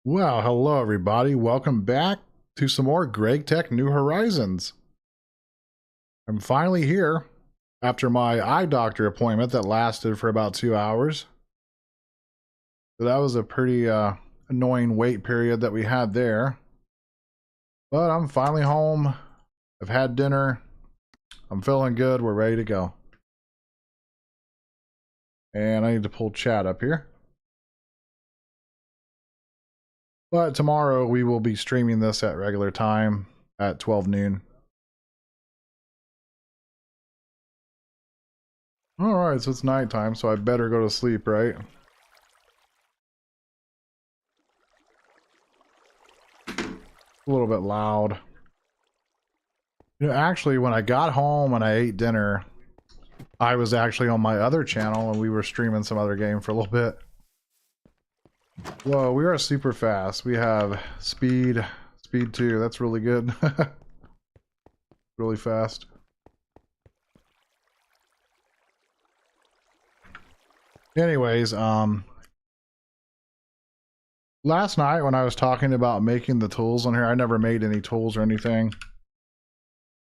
Well, hello everybody. Welcome back to some more GregTech New Horizons. I'm finally here after my eye doctor appointment that lasted for about 2 hours. So that was a pretty annoying wait period that we had there. But I'm finally home. I've had dinner. I'm feeling good. We're ready to go. And I need to pull chat up here. But tomorrow we will be streaming this at regular time at 12 noon. Alright, so it's nighttime, so I better go to sleep, right? A little bit loud. You know, actually, when I got home and I ate dinner, I was actually on my other channel and we were streaming some other game for a little bit. Whoa, we are super fast. We have speed 2. That's really good. Really fast. Anyways, last night when I was talking about making the tools on here, I never made any tools or anything.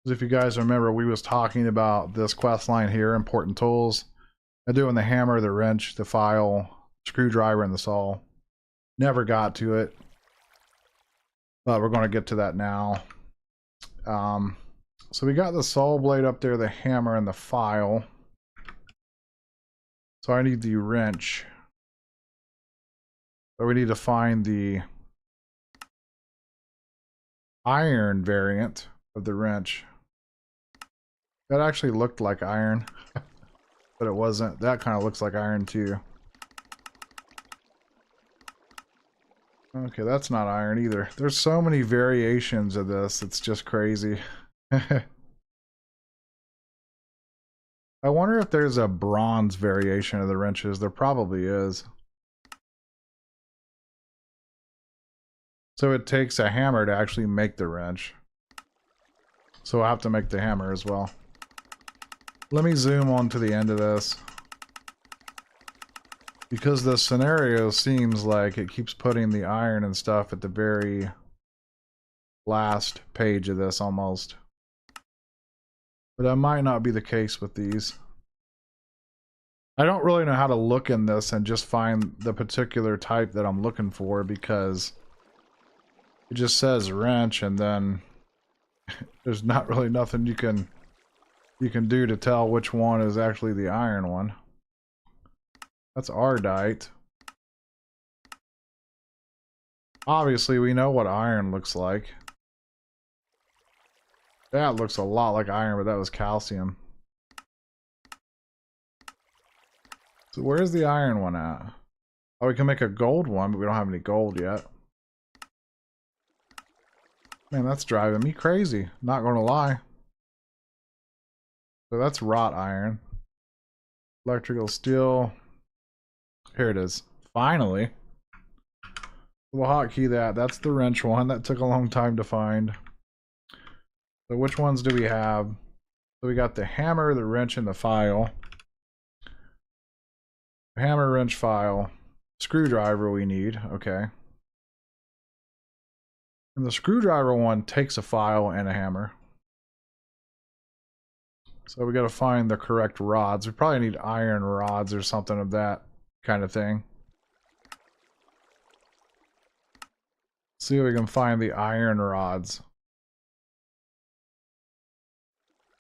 If you guys remember, we was talking about this quest line here, important tools. I'm doing the hammer, the wrench, the file, screwdriver, and the saw. Never got to it, but we're going to get to that now. So we got the saw blade up there, the hammer, and the file. So I need the wrench. But we need to find the iron variant of the wrench. That actually looked like iron, but it wasn't. That kind of looks like iron too. Okay, that's not iron either. There's so many variations of this, it's just crazy. I wonder if there's a bronze variation of the wrenches. There probably is. So it takes a hammer to actually make the wrench. So I'll have to make the hammer as well. Let me zoom on to the end of this. Because the scenario seems like it keeps putting the iron and stuff at the very last page of this almost. But that might not be the case with these. I don't really know how to look in this and just find the particular type that I'm looking for, because it just says wrench and then there's not really nothing you can do to tell which one is actually the iron one. That's Ardite. Obviously we know what iron looks like. That looks a lot like iron, but that was calcium. So where's the iron one at? Oh, we can make a gold one, but we don't have any gold yet. Man, that's driving me crazy. Not gonna lie. So that's wrought iron. Electrical steel. Here it is. Finally. We'll hotkey that. That's the wrench one. That took a long time to find. So which ones do we have? So we got the hammer, the wrench, and the file. Hammer, wrench, file. Screwdriver we need. Okay. And the screwdriver one takes a file and a hammer. So we got to find the correct rods. We probably need iron rods or something of that kind of thing. See if we can find the iron rods.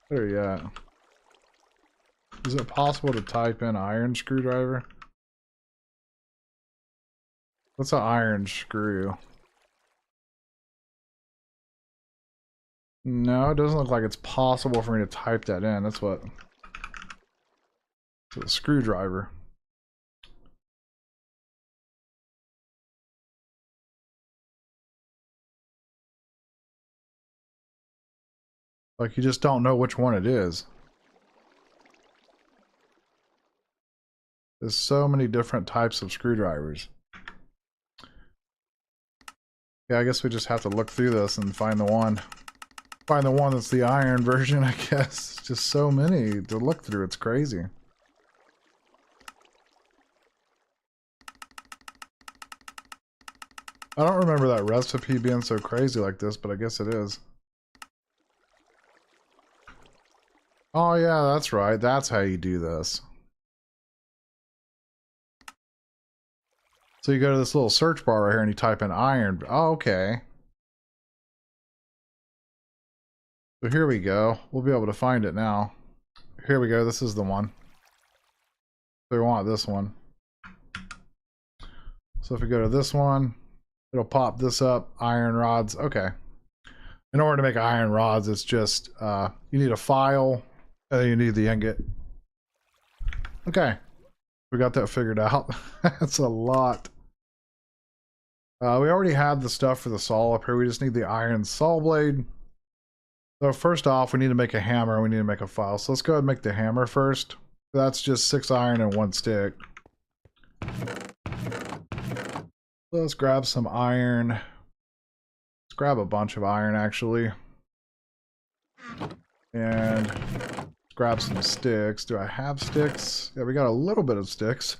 Where are you at? Is it possible to type in iron screwdriver? What's an iron screw? No, it doesn't look like it's possible for me to type that in. That's what... It's a screwdriver. Like, you just don't know which one it is. There's so many different types of screwdrivers. Yeah, I guess we just have to look through this and find the one. Find the one that's the iron version, I guess. Just so many to look through, it's crazy. I don't remember that recipe being so crazy like this, but I guess it is. Oh yeah, that's right. That's how you do this. So you go to this little search bar right here and you type in iron. Oh, okay. So here we go. We'll be able to find it now. Here we go. This is the one. So we want this one. So if we go to this one, it'll pop this up. Iron rods. Okay. In order to make iron rods, it's just you need a file and then you need the ingot. Okay. We got that figured out. That's a lot. We already had the stuff for the saw up here. We just need the iron saw blade. So first off, we need to make a hammer. We need to make a file. So let's go ahead and make the hammer first. That's just 6 iron and 1 stick. Let's grab some iron. Let's grab a bunch of iron, actually. And let's grab some sticks. Do I have sticks? Yeah, we got a little bit of sticks.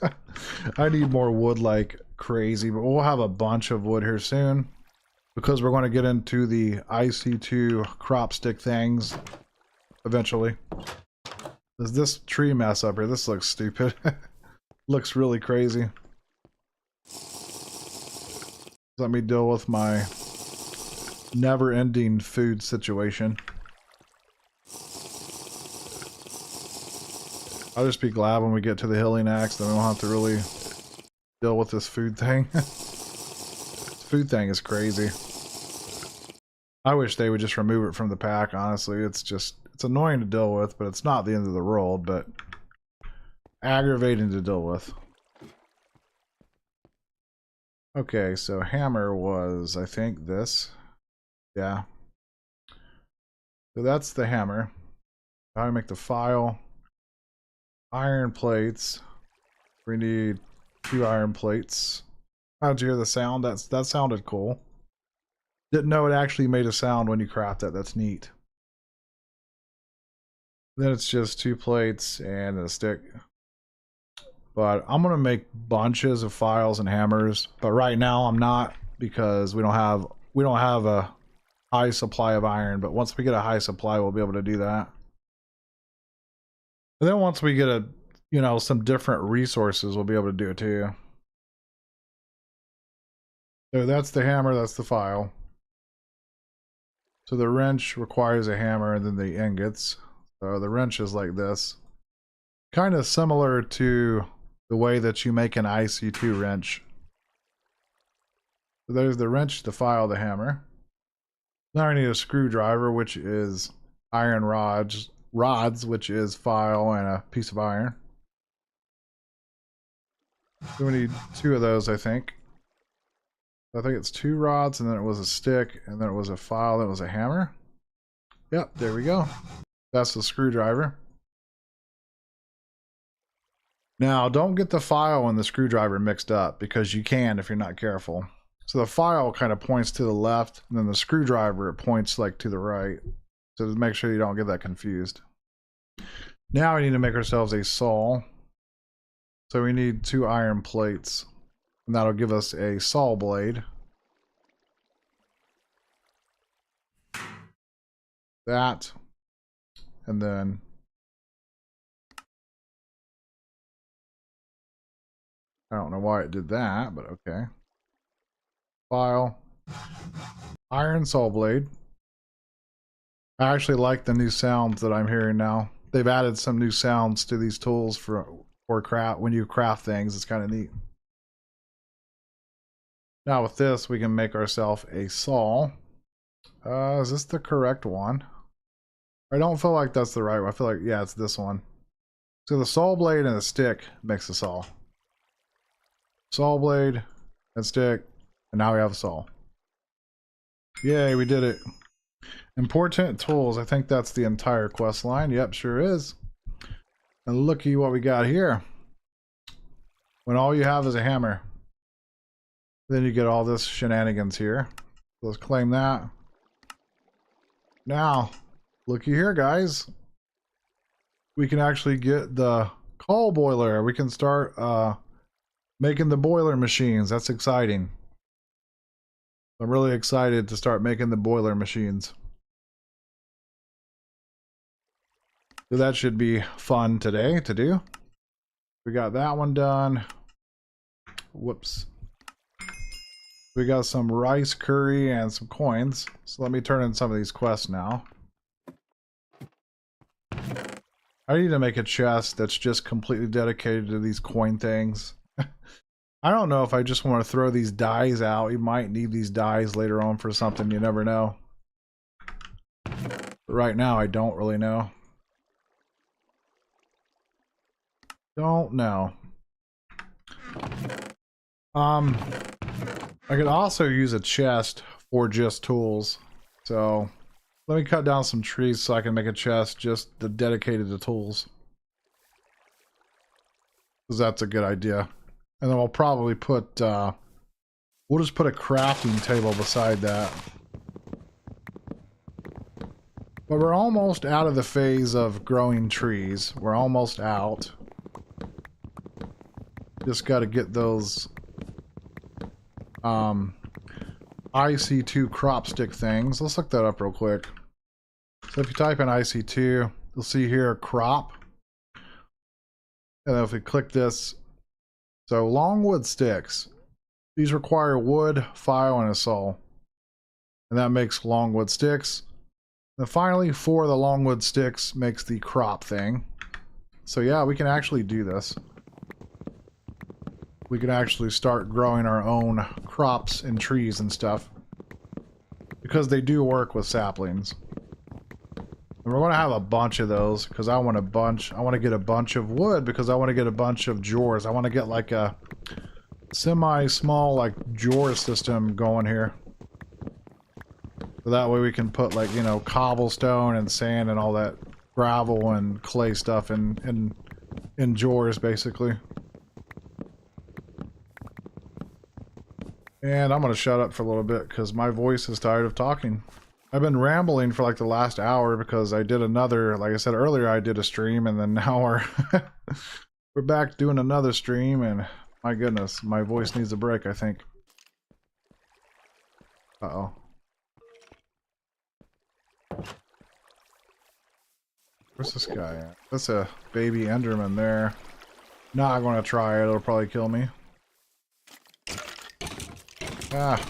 I need more wood like crazy, but we'll have a bunch of wood here soon. Because we're going to get into the IC2 crop stick things eventually. There's this tree mess up here. This looks stupid. Looks really crazy. Let me deal with my never-ending food situation. I'll just be glad when we get to the hilly next, then we don't have to really deal with this food thing. This food thing is crazy. I wish they would just remove it from the pack, honestly. It's annoying to deal with, but it's not the end of the world, but aggravating to deal with. Okay, so hammer was, I think, this. Yeah. So that's the hammer. How do I make the file? Iron plates. We need 2 iron plates. How'd you hear the sound? That sounded cool. Didn't know it actually made a sound when you craft that. That's neat. Then it's just 2 plates and a stick. But I'm going to make bunches of files and hammers. But right now I'm not, because we don't have a high supply of iron. But once we get a high supply, we'll be able to do that. And then once we get some different resources, we'll be able to do it too. So that's the hammer, that's the file. So the wrench requires a hammer and then the ingots. So the wrench is like this. Kind of similar to the way that you make an IC2 wrench. So there's the wrench, the file, the hammer. Now I need a screwdriver, which is iron rods, which is file and a piece of iron. So we need 2 of those, I think. I think it's 2 rods, and then it was a stick, and then it was a file, then it was a hammer. Yep, there we go. That's the screwdriver. Now, don't get the file and the screwdriver mixed up, because you can if you're not careful. So the file kind of points to the left, and then the screwdriver, it points like to the right. So just make sure you don't get that confused. Now we need to make ourselves a saw. So we need 2 iron plates. And that'll give us a saw blade. That. And then I don't know why it did that, but okay. File. Iron saw blade. I actually like the new sounds that I'm hearing now. They've added some new sounds to these tools for craft. When you craft things, it's kind of neat. Now with this, we can make ourselves a saw. Is this the correct one? I don't feel like that's the right one. I feel like, yeah, it's this one. So the saw blade and the stick makes a saw. Saw blade and stick, and now we have a saw. Yay, we did it. Important tools. I think that's the entire quest line. Yep, sure is. And looky what we got here. When all you have is a hammer. Then you get all this shenanigans here. Let's claim that. Now, looky here, guys. We can actually get the coal boiler. We can start making the boiler machines. That's exciting. I'm really excited to start making the boiler machines. So that should be fun today to do. We got that one done. Whoops. We got some rice curry and some coins. So let me turn in some of these quests now. I need to make a chest that's just completely dedicated to these coin things. I don't know if I just want to throw these dyes out. You might need these dyes later on for something, you never know. But right now I don't really know. Don't know. I could also use a chest for just tools. So let me cut down some trees so I can make a chest just dedicated to tools. Because that's a good idea. And then we'll probably put, we'll just put a crafting table beside that. But we're almost out of the phase of growing trees. We're almost out. Just got to get those IC2 crop stick things. Let's look that up real quick. So if you type in IC2, you'll see here crop. And then if we click this, so longwood sticks. These require wood, file, and a soul. And that makes longwood sticks. And finally, 4 of the longwood sticks makes the crop thing. So yeah, we can actually do this. We can actually start growing our own crops and trees and stuff. Because they do work with saplings. And we're going to have a bunch of those because I want to get a bunch of wood because I want to get a bunch of drawers. I want to get like a semi-small like drawer system going here. So that way we can put like, you know, cobblestone and sand and all that gravel and clay stuff in drawers basically. And I'm going to shut up for a little bit because my voice is tired of talking. I've been rambling for like the last hour because I did another, like I said earlier, I did a stream and then now we're back doing another stream and my goodness, my voice needs a break, I think. Uh-oh. Where's this guy at? That's a baby Enderman there. Not going to try it, it'll probably kill me. Ah.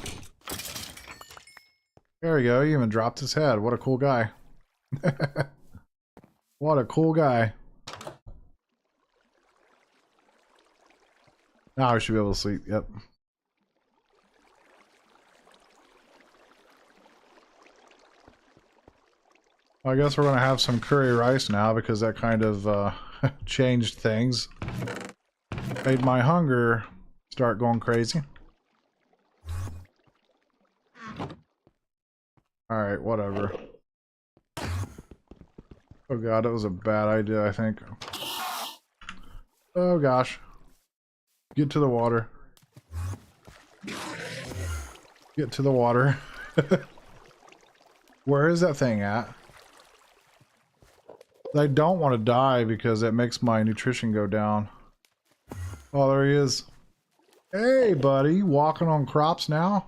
There we go, he even dropped his head. What a cool guy. What a cool guy. Now we should be able to sleep, yep. Well, I guess we're going to have some curry rice now because that kind of changed things. Made my hunger start going crazy. Alright, whatever. Oh god, that was a bad idea, I think. Oh gosh. Get to the water. Get to the water. Where is that thing at? I don't want to die because it makes my nutrition go down. Oh, there he is. Hey, buddy. Walking on crops now?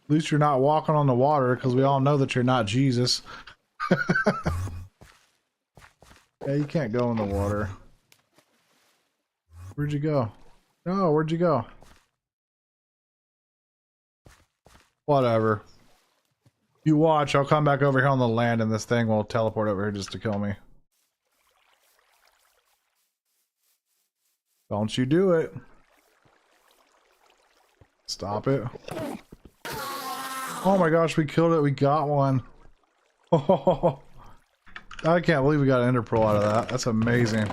At least you're not walking on the water, because we all know that you're not Jesus. Yeah, you can't go in the water. Where'd you go? No, where'd you go? Whatever. You watch, I'll come back over here on the land and this thing will teleport over here just to kill me. Don't you do it. Stop it. Oh my gosh, we killed it. We got one. Oh, I can't believe we got an ender pearl out of that. That's amazing.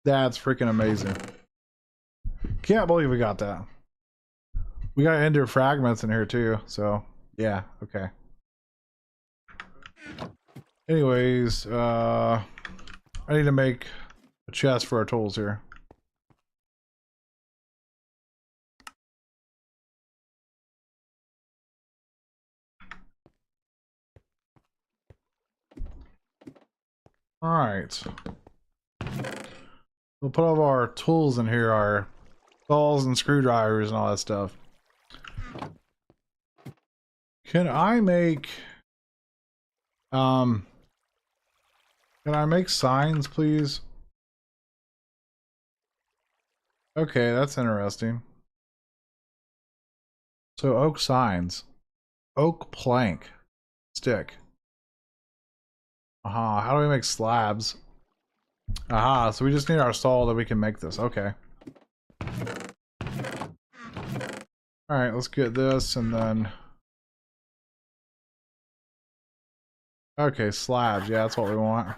That's freaking amazing. Can't believe we got that. We got ender fragments in here too, so yeah, okay. Anyways, I need to make a chest for our tools here. Alright. We'll put all of our tools in here, our saws and screwdrivers and all that stuff. Can I make can I make signs, please? Okay, that's interesting. So oak signs. Oak plank. Stick. Aha, how do we make slabs? Aha, so we just need our saw that we can make this. Okay. Alright, let's get this and then... Okay, slabs. Yeah, that's what we want.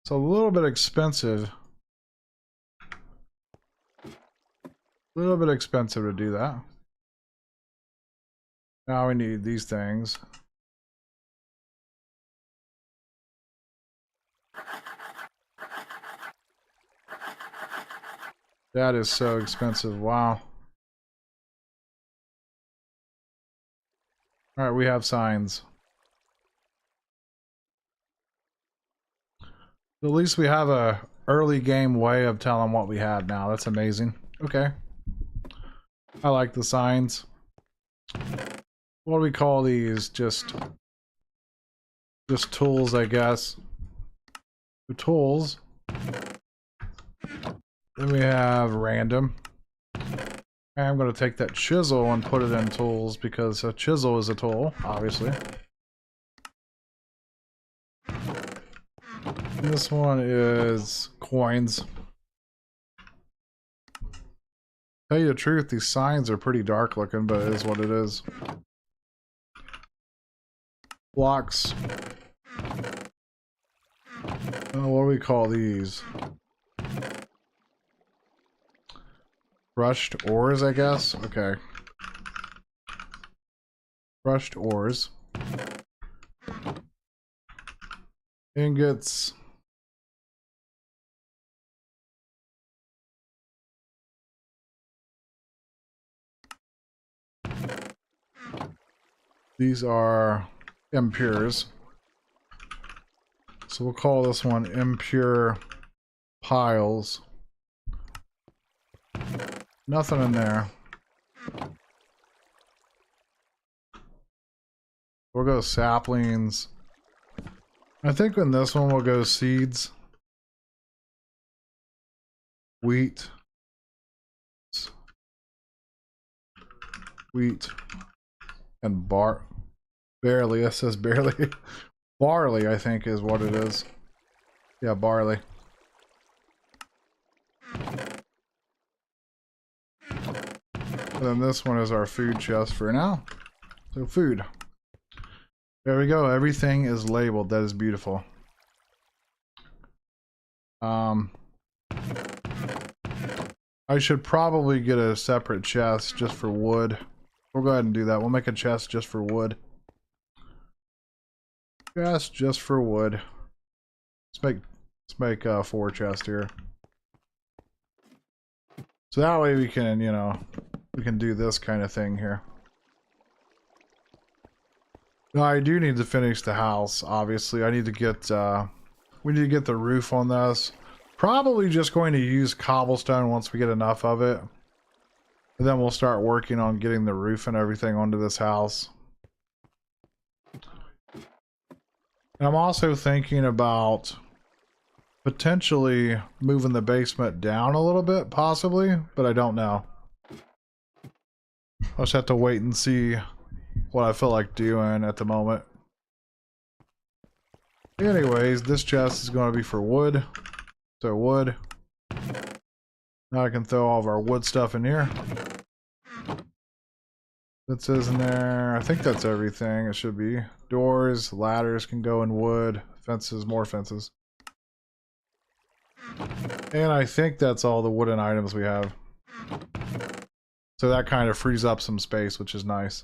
It's a little bit expensive. A little bit expensive to do that. Now we need these things. That is so expensive. Wow. Alright, we have signs. At least we have a early game way of telling what we had now. That's amazing. Okay. I like the signs. What do we call these? Just tools, I guess. The tools. Then we have random. And I'm going to take that chisel and put it in tools because a chisel is a tool, obviously. This one is coins. Tell you the truth, these signs are pretty dark looking, but it is what it is. Blocks. What do we call these? Brushed ores, I guess? Okay. Brushed ores. Ingots. These are impures. So we'll call this one impure piles. Nothing in there. We'll go saplings. I think in this one we'll go seeds. Wheat. Wheat. And barley. It says barely. Barley, I think, is what it is. Yeah, barley. And then this one is our food chest for now. So food. There we go. Everything is labeled. That is beautiful. I should probably get a separate chest just for wood. We'll go ahead and do that. We'll make a chest just for wood. Chest just for wood. Let's make 4 chests here. So that way we can, you know, we can do this kind of thing here. Now I do need to finish the house, obviously. I need to get, we need to get the roof on this. Probably just going to use cobblestone once we get enough of it. And then we'll start working on getting the roof and everything onto this house. And I'm also thinking about potentially moving the basement down a little bit, possibly, but I don't know. I'll just have to wait and see what I feel like doing at the moment. Anyways, this chest is going to be for wood. So wood. Now I can throw all of our wood stuff in here. That says in there, I think that's everything. It should be. Doors, ladders can go in wood. Fences, more fences. And I think that's all the wooden items we have. So that kind of frees up some space, which is nice.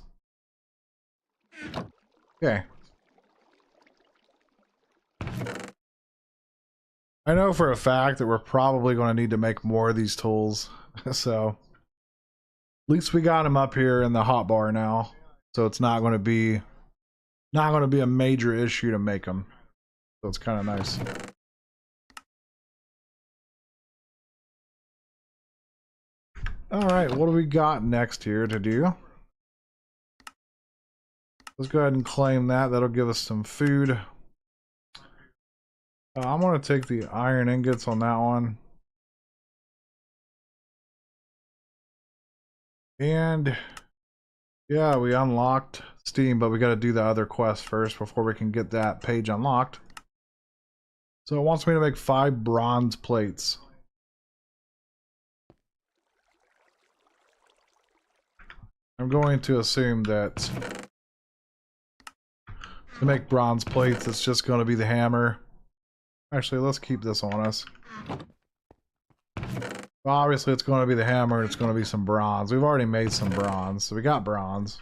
Okay. I know for a fact that we're probably going to need to make more of these tools. So at least we got them up here in the hotbar now. So it's not going to be a major issue to make them. So it's kind of nice. Alright, what do we got next here to do? Let's go ahead and claim that. That'll give us some food. I'm going to take the iron ingots on that one. And yeah, we unlocked Steam, but we got to do the other quest first before we can get that page unlocked. So it wants me to make 5 bronze plates. I'm going to assume that to make bronze plates, it's just going to be the hammer. Actually, let's keep this on us. Well, obviously, it's going to be the hammer and it's going to be some bronze. We've already made some bronze, so we got bronze.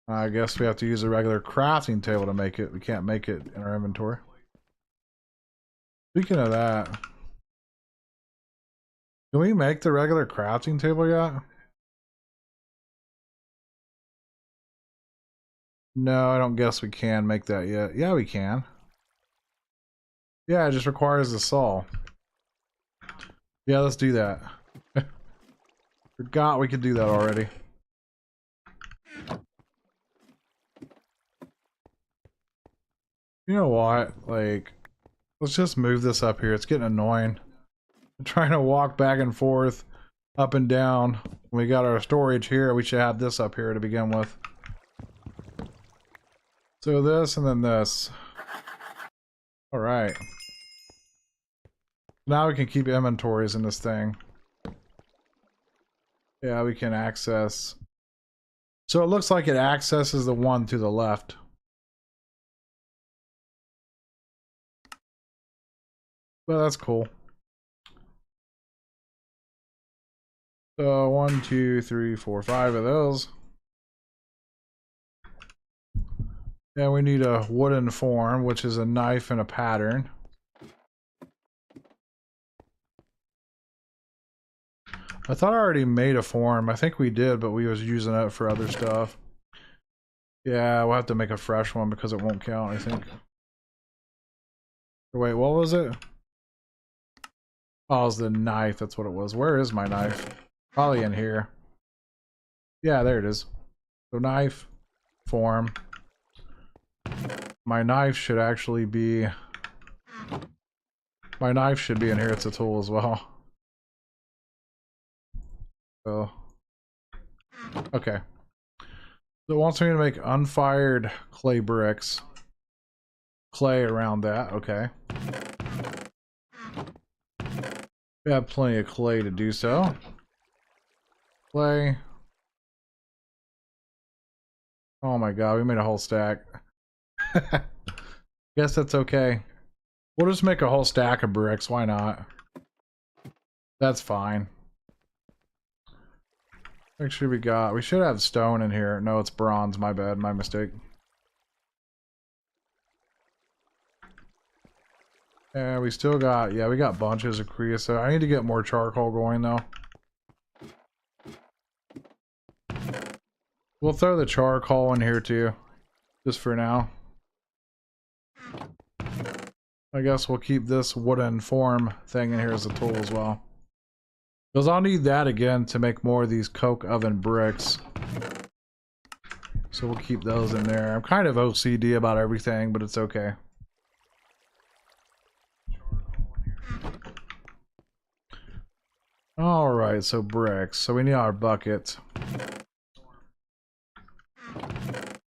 I guess we have to use a regular crafting table to make it. We can't make it in our inventory. Speaking of that, can we make the regular crafting table yet? No, I don't guess we can make that yet. Yeah, we can. Yeah, it just requires a saw. Yeah, let's do that. Forgot we could do that already. You know what? Like, let's just move this up here. It's getting annoying. I'm trying to walk back and forth, up and down. When we got our storage here, we should have this up here to begin with. So this and then this. Alright. Now we can keep inventories in this thing. Yeah, we can access. So it looks like it accesses the one to the left. Well, that's cool. So 1, 2, 3, 4, 5 of those. And we need a wooden form, which is a knife and a pattern. I thought I already made a form. I think we did, but we was using it for other stuff. Yeah, we'll have to make a fresh one because it won't count, I think. Wait, what was it? Oh, it was the knife. That's what it was. Where is my knife? Probably in here. Yeah, there it is. So knife, form. My knife should actually be... My knife should be in here. It's a tool as well. So... Okay. So it wants me to make unfired clay bricks. Clay around that, okay. We have plenty of clay to do so. Clay. Oh my god, we made a whole stack. Guess that's okay. We'll just make a whole stack of bricks, why not? That's fine. Make sure we should have stone in here. No, it's bronze, my bad, my mistake. Yeah, we still got, we got bunches of creosote. I need to get more charcoal going though. We'll throw the charcoal in here too, just for now. I guess we'll keep this wooden form thing in here as a tool as well. Because I'll need that again to make more of these coke oven bricks. So we'll keep those in there. I'm kind of OCD about everything, but it's okay. Alright, so bricks. So we need our bucket.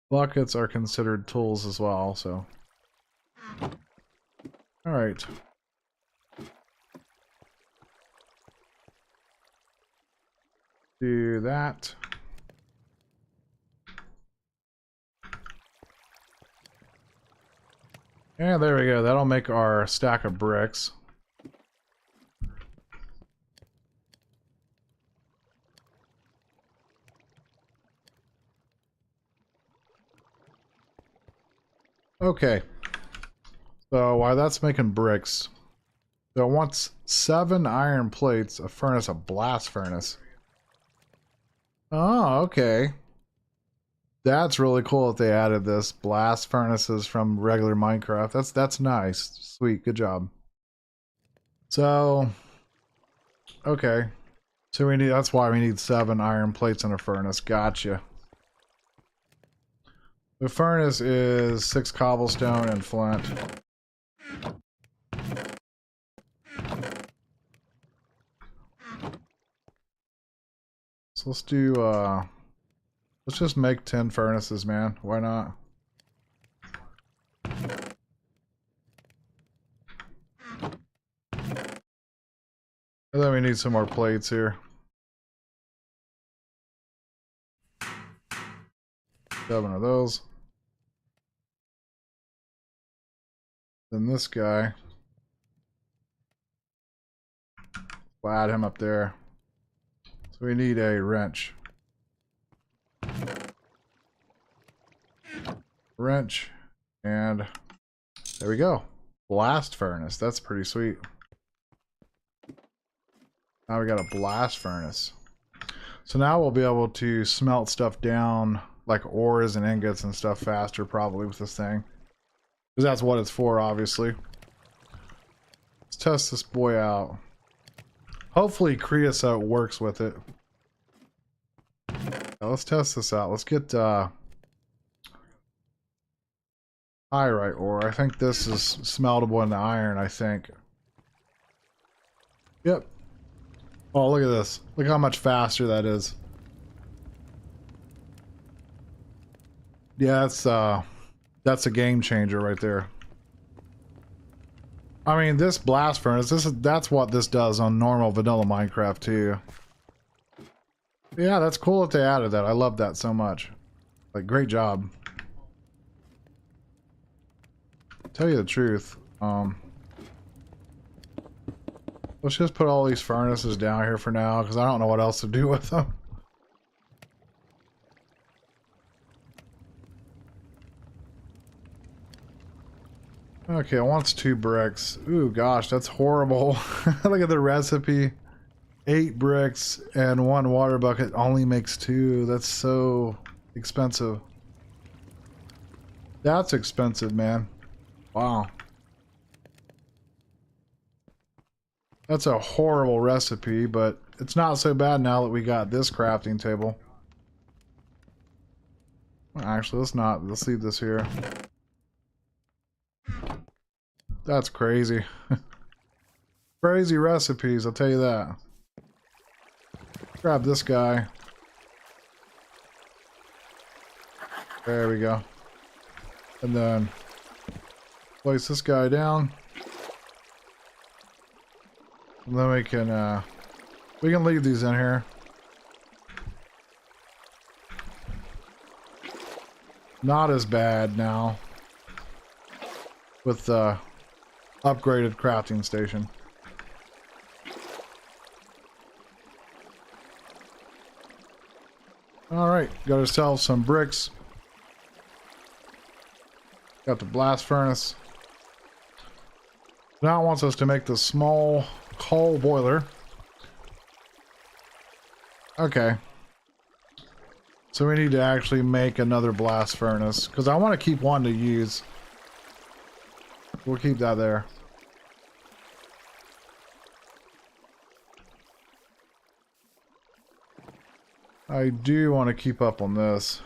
Buckets are considered tools as well, so. Alright. Do that. Yeah, there we go. That'll make our stack of bricks. Okay. So while that's making bricks, so it wants 7 iron plates, a furnace, a blast furnace. Oh, okay. That's really cool that they added this blast furnaces from regular Minecraft. That's nice. Sweet, good job. So, okay. So we need, that's why we need 7 iron plates in a furnace. Gotcha. The furnace is 6 cobblestone and flint. So let's do, let's just make 10 furnaces, man. Why not? And then we need some more plates here. 7 of those. Then this guy. We'll add him up there. So we need a wrench. Wrench. And there we go. Blast furnace. That's pretty sweet. Now we got a blast furnace. So now we'll be able to smelt stuff down, like ores and ingots and stuff faster probably with this thing. Because that's what it's for, obviously. Let's test this boy out. Hopefully creosote works with it. Now let's test this out. Let's get pyrite ore. I think this is smeltable in the iron, I think. Yep. Oh, look at this. Look how much faster that is. Yeah, that's a game changer right there. I mean, this blast furnace, that's what this does on normal vanilla Minecraft too. Yeah, that's cool that they added that. I love that so much. Like, great job. Tell you the truth, let's just put all these furnaces down here for now, because I don't know what else to do with them. Okay, it wants 2 bricks. Ooh, gosh, that's horrible. Look at the recipe. 8 bricks and 1 water bucket only makes 2. That's so expensive. That's expensive, man. Wow. That's a horrible recipe, but it's not so bad now that we got this crafting table. Actually, let's leave this here. That's crazy. Crazy recipes, I'll tell you that. Grab this guy. There we go. And then place this guy down. And then we can leave these in here. Not as bad now with the upgraded crafting station. Alright, got ourselves some bricks. Got the blast furnace. Now it wants us to make the small coal boiler. Okay. So we need to actually make another blast furnace, because I want to keep one to use. We'll keep that there. I do want to keep up on this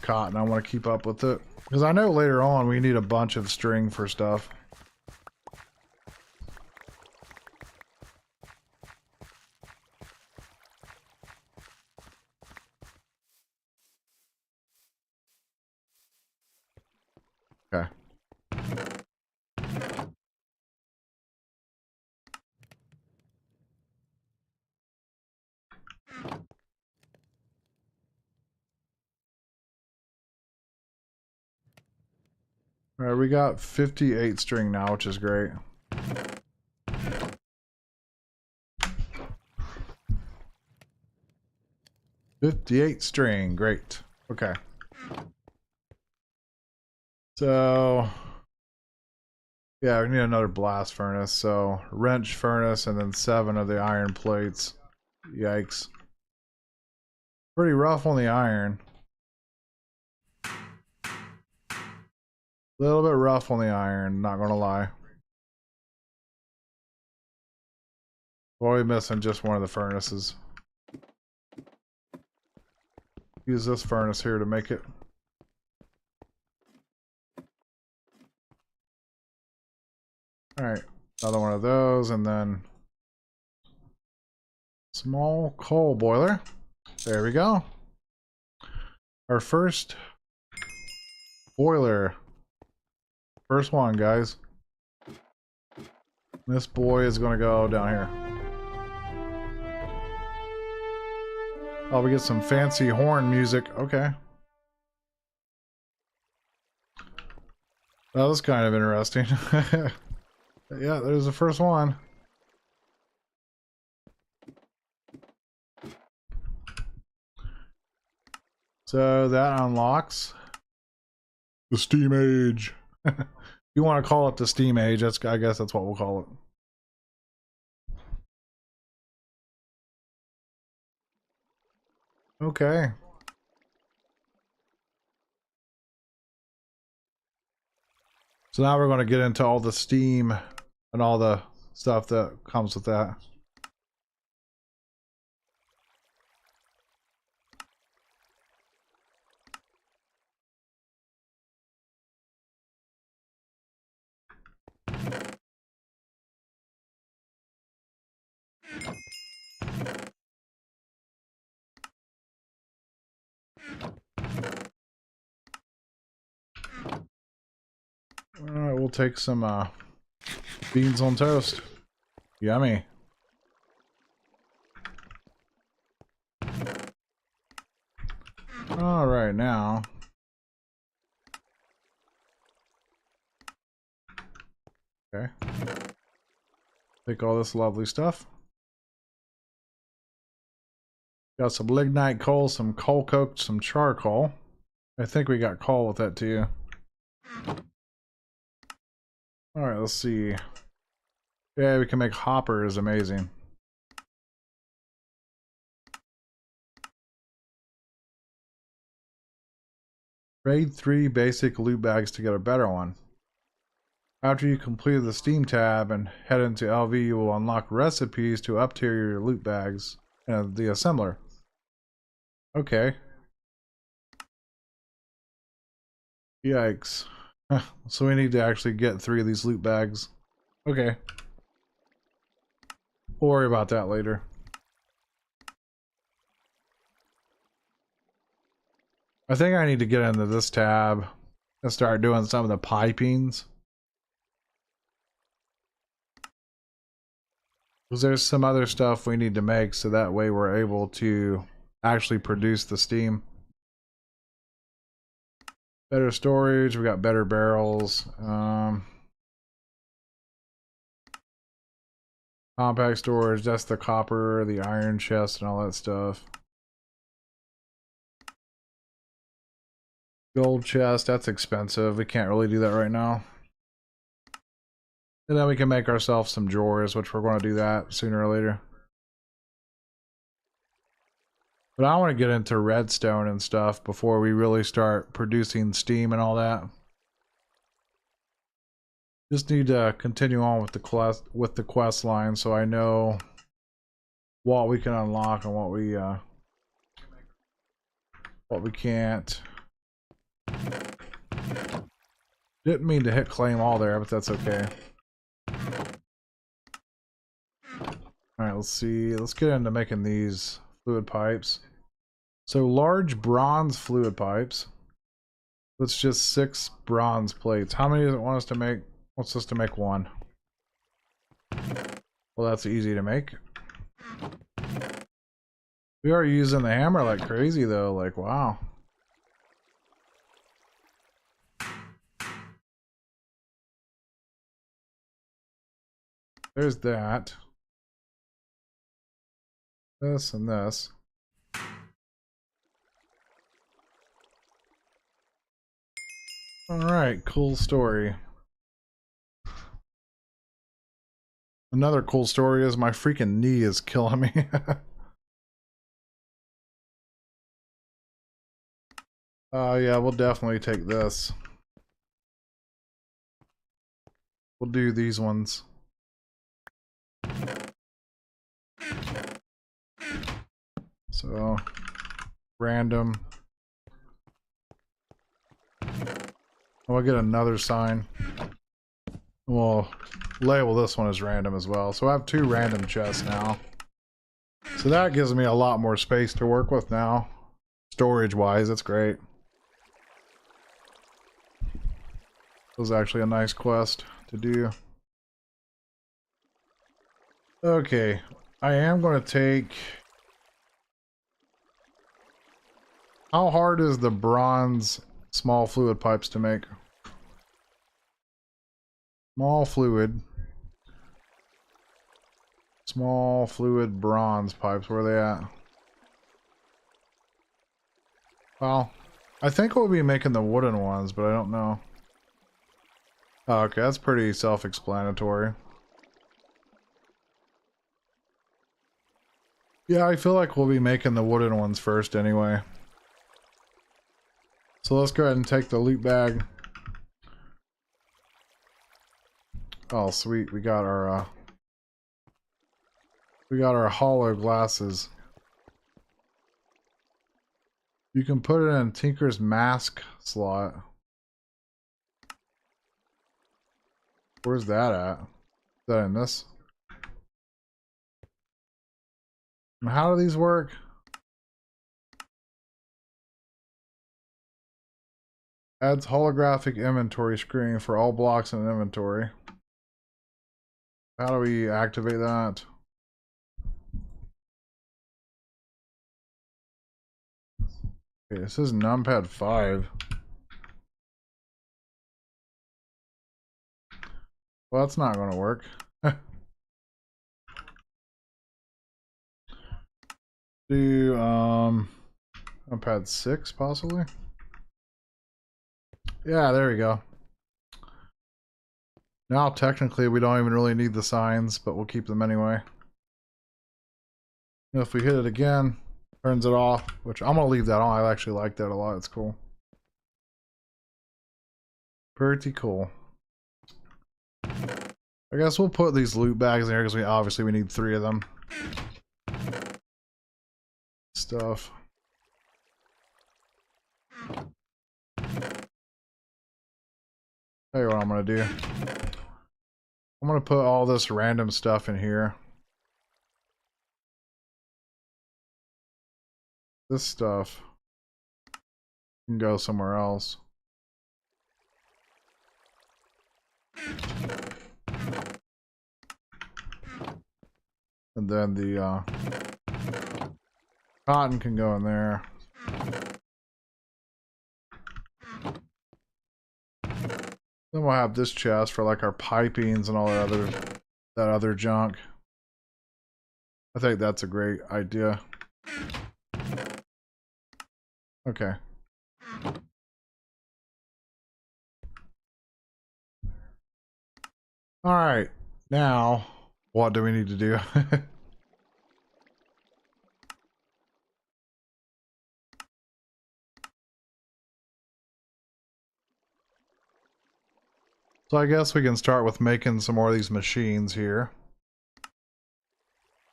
cotton. I want to keep up with it, because I know later on we need a bunch of string for stuff. Okay. Alright, we got 58 string now, which is great. $58 string, great. Okay. So, yeah, we need another blast furnace. So, wrench furnace and then 7 of the iron plates. Yikes. Pretty rough on the iron. A little bit rough on the iron, not gonna lie. Well, we're missing just one of the furnaces. Use this furnace here to make it. Alright, another one of those, and then small coal boiler. There we go. Our first boiler. First one, guys. This boy is going to go down here. Oh, we get some fancy horn music. Okay. That was kind of interesting. Yeah, there's the first one. So that unlocks the Steam Age. You want to call it the Steam Age, I guess that's what we'll call it. Okay. So now we're going to get into all the steam and all the stuff that comes with that. Alright, we'll take some beans on toast. Yummy. Alright, now. Okay. Take all this lovely stuff. Got some lignite coal, some coal coke, some charcoal. I think we got coal with that too. Alright, let's see. Yeah, we can make hoppers. Amazing. Raid 3 basic loot bags to get a better one. After you complete the Steam tab and head into LV, you will unlock recipes to up-tier your loot bags and the assembler. Okay. Yikes. So we need to actually get 3 of these loot bags. Okay. We'll worry about that later. I think I need to get into this tab and start doing some of the pipings. Because there's some other stuff we need to make so that way we're able to actually produce the steam. Better storage, we got better barrels. Compact storage, that's the copper, the iron chest, and all that stuff. Gold chest, that's expensive. We can't really do that right now. And then we can make ourselves some drawers, which we're going to do that sooner or later. But I want to get into redstone and stuff before we really start producing steam and all that. Just need to continue on with the quest line so I know what we can unlock and what we can't. Didn't mean to hit claim all there, but that's okay. Alright, let's see. Let's get into making these fluid pipes. So large bronze fluid pipes. That's just 6 bronze plates. How many does it want us to make? Wants us to make 1. Well, that's easy to make. We are using the hammer like crazy though, like wow. There's that. This and this. Alright, cool story. Another cool story is my freaking knee is killing me. Yeah, we'll definitely take this. We'll do these ones. So, random. We'll get another sign. We'll label this one as random as well. So I have 2 random chests now. So that gives me a lot more space to work with now. Storage-wise, that's great. This was actually a nice quest to do. Okay, I am going to take... How hard is the bronze small fluid pipes to make? Small fluid bronze pipes, where are they at? Well, I think we'll be making the wooden ones, but I don't know. Oh, okay, that's pretty self-explanatory. Yeah, I feel like we'll be making the wooden ones first anyway. So let's go ahead and take the loot bag. Oh, sweet, we got our hollow glasses. You can put it in Tinker's mask slot. Where's that at? Is that in this? And how do these work? Adds holographic inventory screen for all blocks in inventory. How do we activate that? Okay, this is numpad 5. Well, that's not going to work. Do numpad 6 possibly? Yeah, there we go. Now technically we don't even really need the signs, but we'll keep them anyway. And if we hit it again, turns it off, which I'm gonna leave that on. I actually like that a lot. It's cool. Pretty cool. I guess we'll put these loot bags in here because we need 3 of them. Stuff. Tell you what I'm gonna do. I'm gonna put all this random stuff in here. This stuff can go somewhere else. And then the cotton can go in there. Then we'll have this chest for like our pipings and all that other junk. I think that's a great idea. Okay. All right. Now, what do we need to do? So I guess we can start with making some more of these machines here.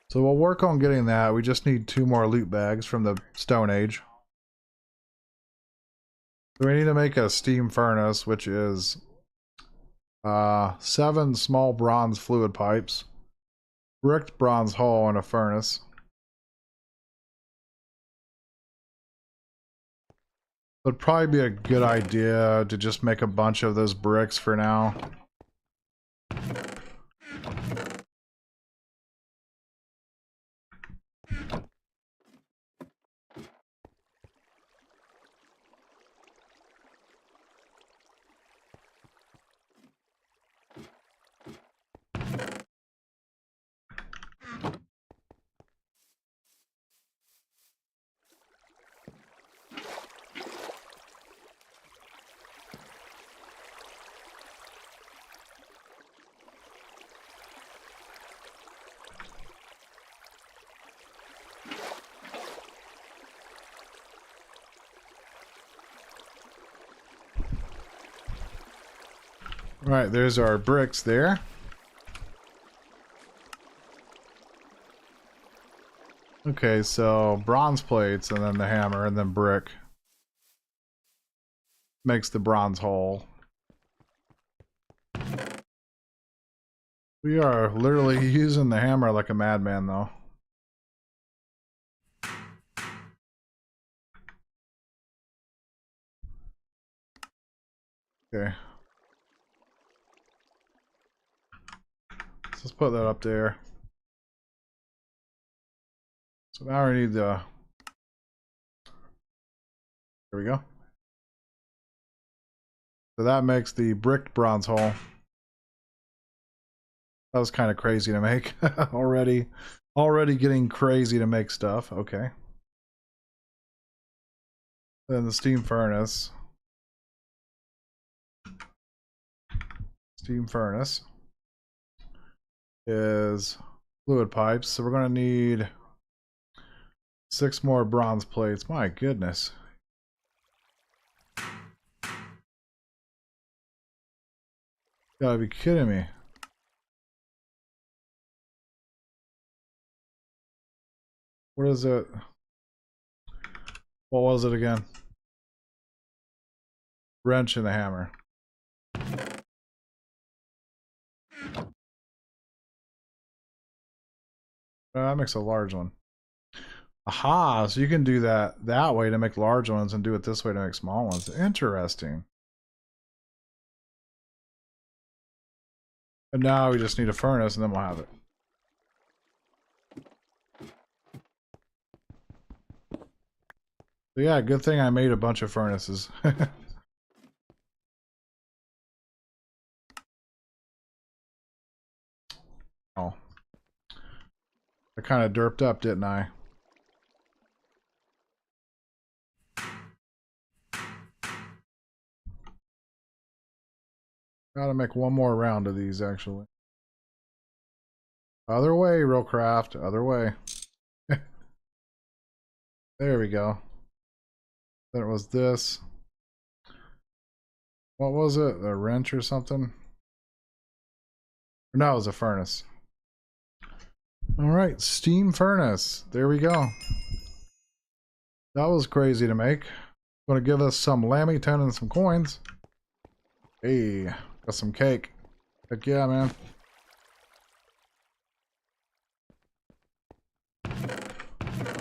So we'll work on getting that. We just need 2 more loot bags from the Stone Age. So we need to make a steam furnace, which is 7 small bronze fluid pipes, bricked bronze hull, and a furnace. It'd probably be a good idea to just make a bunch of those bricks for now. Right, there's our bricks there. Okay, so bronze plates and then the hammer and then brick makes the bronze hull. We are literally using the hammer like a madman though. Okay. Let's just put that up there. So now we need the... There we go. So that makes the bricked bronze hull. That was kind of crazy to make. Already getting crazy to make stuff. Okay. Then the steam furnace. Steam furnace is fluid pipes. So we're going to need 6 more bronze plates. My goodness. Gotta be kidding me. What is it? What was it again? Wrench and the hammer. That makes a large one. Aha, so you can do that way to make large ones and do it this way to make small ones. Interesting. And now we just need a furnace and then we'll have it. But yeah, good thing I made a bunch of furnaces. Oh. I kind of derped up, didn't I? Gotta make one more round of these, actually. Other way, Realcraft. Other way. There we go. Then it was this. What was it? A wrench or something? No, it was a furnace. Alright, steam furnace. There we go. That was crazy to make. Gonna give us some Lamington and some coins. Hey, got some cake. Heck yeah, man.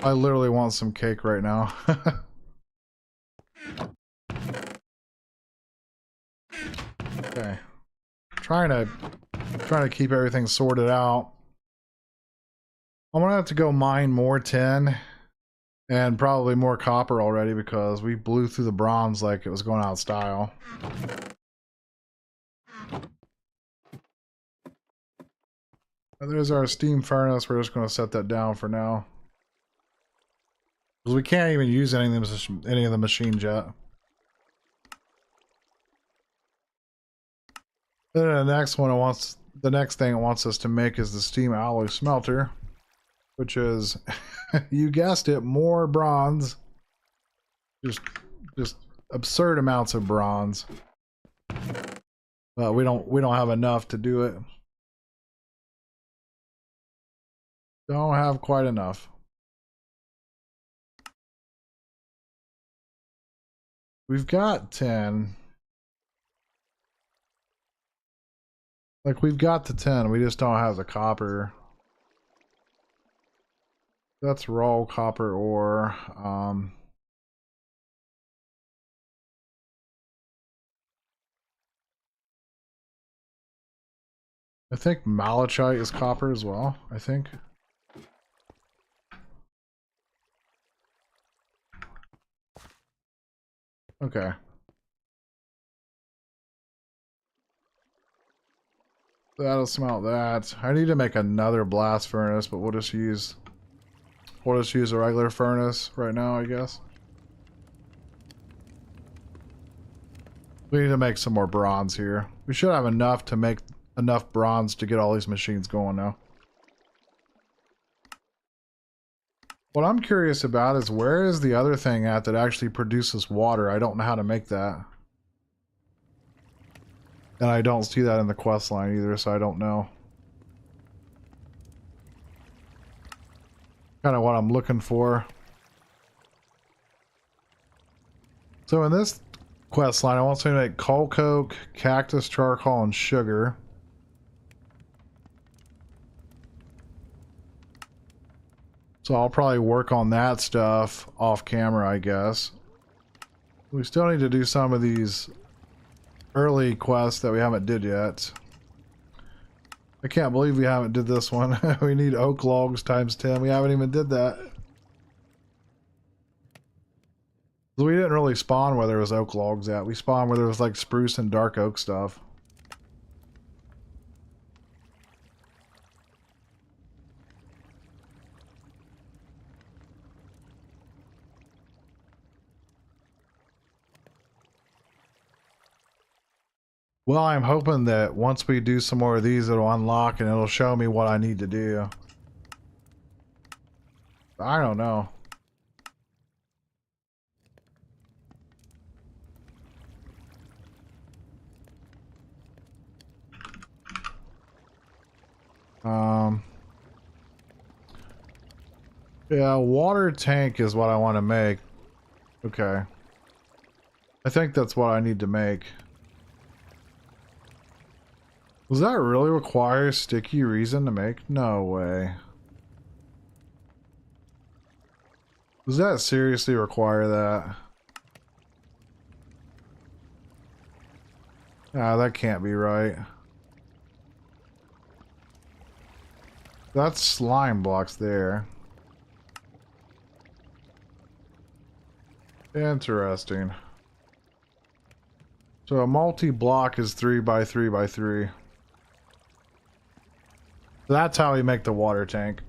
I literally want some cake right now. Okay. Trying to keep everything sorted out. I'm gonna have to go mine more tin and probably more copper already because we blew through the bronze like it was going out of style. And there's our steam furnace. We're just going to set that down for now. Because we can't even use any of the machines yet. Then the next one the next thing it wants us to make is the steam alloy smelter, which is, you guessed it, more bronze. Just absurd amounts of bronze. But we don't have enough to do it. Don't have quite enough. We've got 10. Like, we've got the 10, we just don't have the copper. That's raw copper ore. I think malachite is copper as well, I think. Okay. That'll smelt that. I need to make another blast furnace, but we'll just use a regular furnace right now, I guess. We need to make some more bronze here. We should have enough to make enough bronze to get all these machines going now. What I'm curious about is where is the other thing at that actually produces water? I don't know how to make that. And I don't see that in the quest line either, so I don't know. Kind of what I'm looking for. So in this quest line, I want to make coal coke, cactus charcoal, and sugar. So I'll probably work on that stuff off camera, I guess. We still need to do some of these early quests that we haven't did yet. I can't believe we haven't did this one. We need oak logs times 10. We haven't even did that. We didn't really spawn where there was oak logs at. We spawned where there was like spruce and dark oak stuff. Well, I'm hoping that once we do some more of these, it'll unlock and it'll show me what I need to do. I don't know. Yeah, water tank is what I want to make. Okay. I think that's what I need to make. Does that really require sticky resin to make? No way. Does that seriously require that? Ah, that can't be right. That's slime blocks there. Interesting. So a multi-block is 3 by 3 by 3. That's how we make the water tank.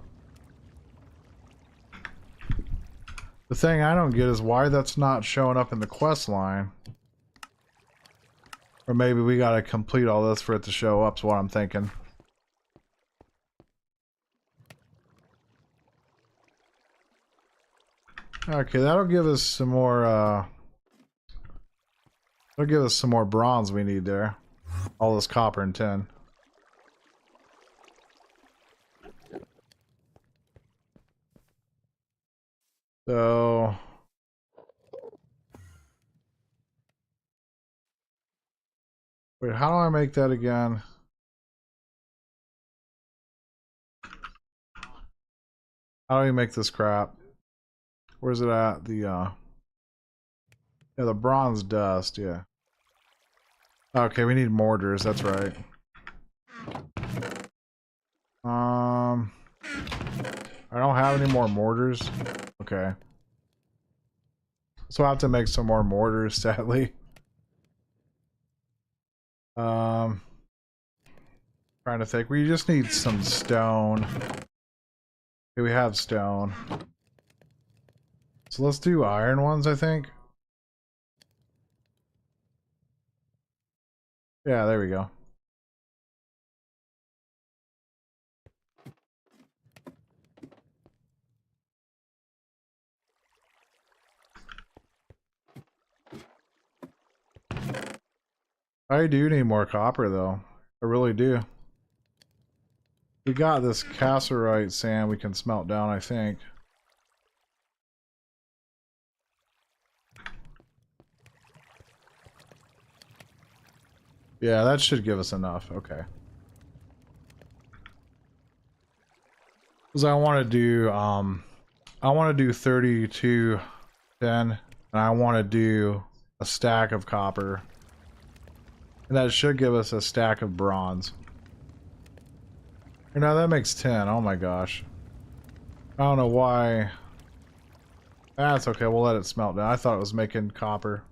The thing I don't get is why that's not showing up in the quest line. Or maybe we gotta complete all this for it to show up, is what I'm thinking. Okay, that'll give us some more, that'll give us some more bronze we need there. All this copper and tin. So... Wait, how do I make that again? How do you make this crap? Where's it at? The, yeah, the bronze dust, yeah. Okay, we need mortars, that's right. I don't have any more mortars. Okay. So I'll have to make some more mortars, sadly. Trying to think. We just need some stone. Okay, we have stone. So let's do iron ones, I think. Yeah, there we go. I do need more copper, though. I really do. We got this cassiterite sand we can smelt down, I think. Yeah, that should give us enough. Okay. Because I want to do 32 10, and I want to do a stack of copper. And that should give us a stack of bronze. Or no, that makes 10. Oh my gosh. I don't know why. That's okay, we'll let it smelt down. I thought it was making copper.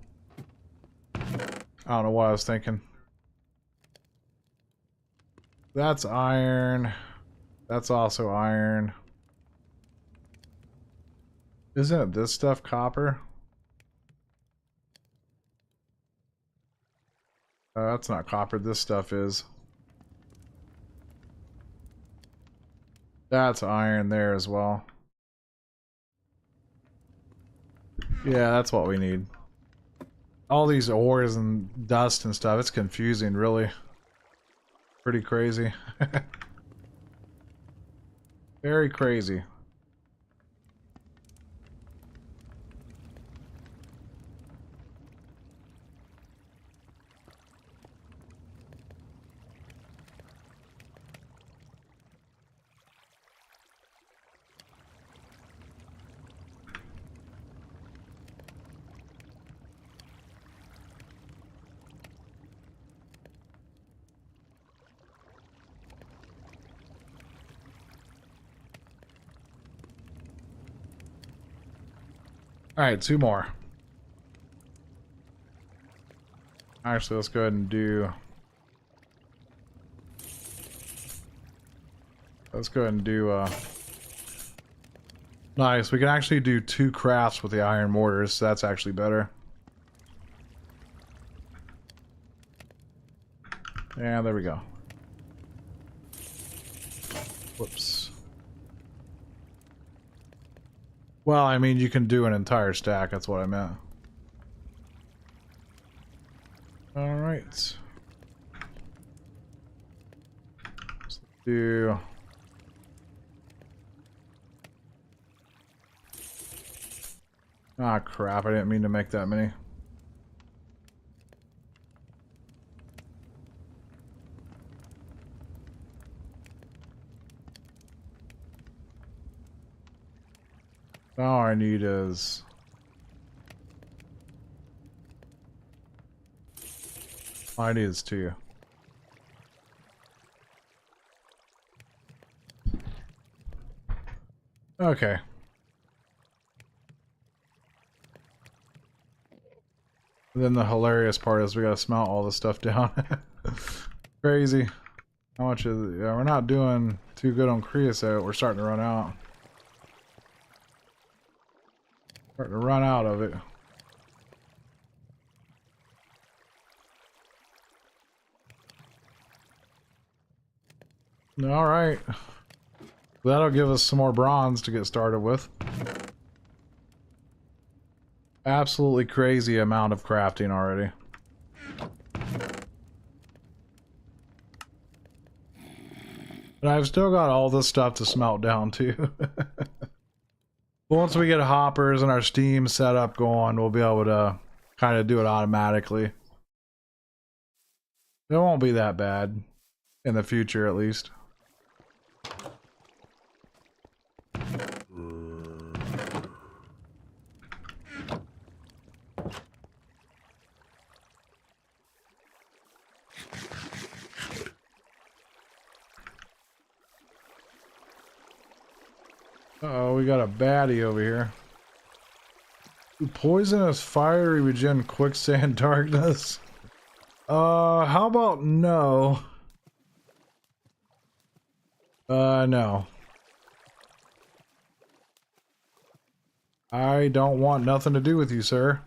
I don't know what I was thinking. That's iron. That's also iron. Isn't it this stuff copper? That's not copper, this stuff is. That's iron there as well. Yeah, that's what we need. All these ores and dust and stuff, it's confusing, really. Pretty crazy. Very crazy. Alright, 2 more. Actually, let's go ahead and do... Let's go ahead and do, Nice, we can actually do 2 crafts with the iron mortars, so that's actually better. And there we go. Whoops. Well, I mean, you can do an entire stack, that's what I meant. Alright. Let's do... Ah, crap, I didn't mean to make that many. All I need is... All I need is 2. Okay. And then the hilarious part is we gotta smelt all this stuff down. Crazy. How much is it? Yeah, we're not doing too good on creosote. We're starting to run out. Starting to run out of it. Alright. That'll give us some more bronze to get started with. Absolutely crazy amount of crafting already. But I've still got all this stuff to smelt down too. Once we get hoppers and our steam setup going, we'll be able to kind of do it automatically. It won't be that bad in the future, at least. Uh-oh, we got a baddie over here. Poisonous fiery regen quicksand darkness. How about no? No. I don't want nothing to do with you, sir.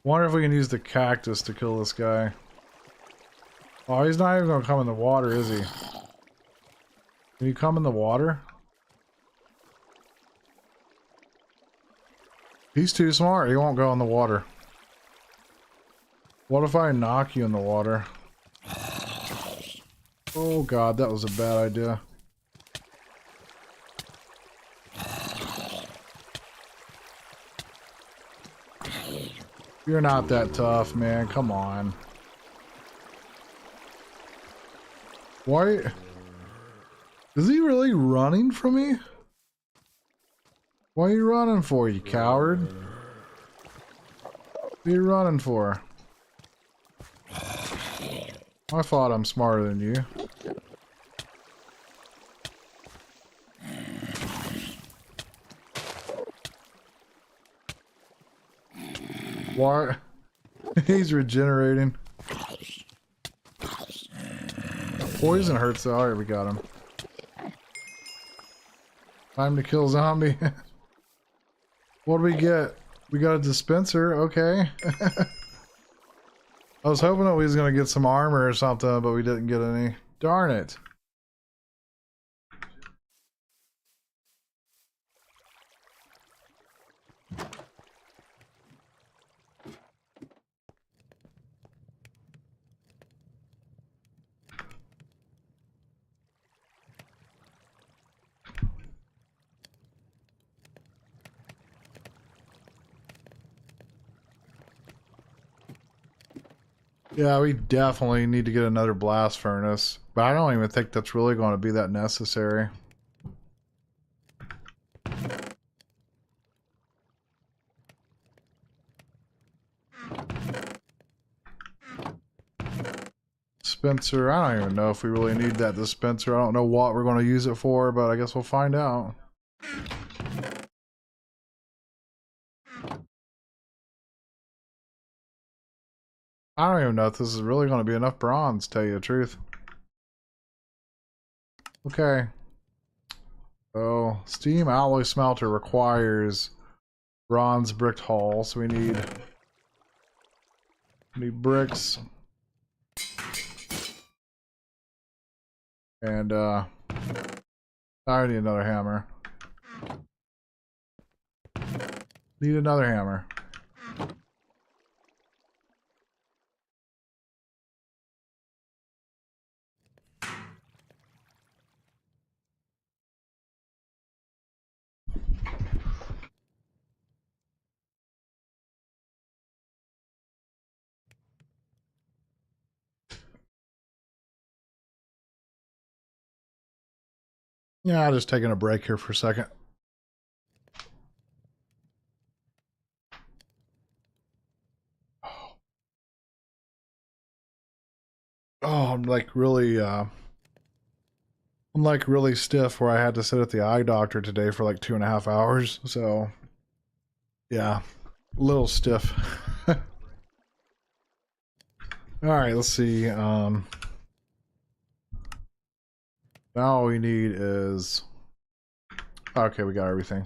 Wonder if we can use the cactus to kill this guy. Oh, he's not even gonna come in the water, is he? Can you come in the water? He's too smart. He won't go in the water. What if I knock you in the water? Oh god, that was a bad idea. You're not that tough, man. Come on. Why? Is he really running from me? What are you running for, you coward? What are you running for? I thought I'm smarter than you. What? He's regenerating. Poison hurts though. Alright, we got him. Time to kill zombie. What do we get? We got a dispenser, okay. I was hoping that we was gonna get some armor or something, but we didn't get any. Darn it. Yeah, we definitely need to get another blast furnace, but I don't even think that's really going to be that necessary. Dispenser, I don't even know if we really need that dispenser. I don't know what we're going to use it for, but I guess we'll find out. I don't even know if this is really going to be enough bronze, to tell you the truth. Okay. So, steam alloy smelter requires bronze bricked hull, so we need bricks. And, I need another hammer. Need another hammer. Yeah, just taking a break here for a second. Oh, I'm like really stiff where I had to sit at the eye doctor today for like 2.5 hours. So yeah, a little stiff. All right, let's see. Now all we need is, okay, we got everything.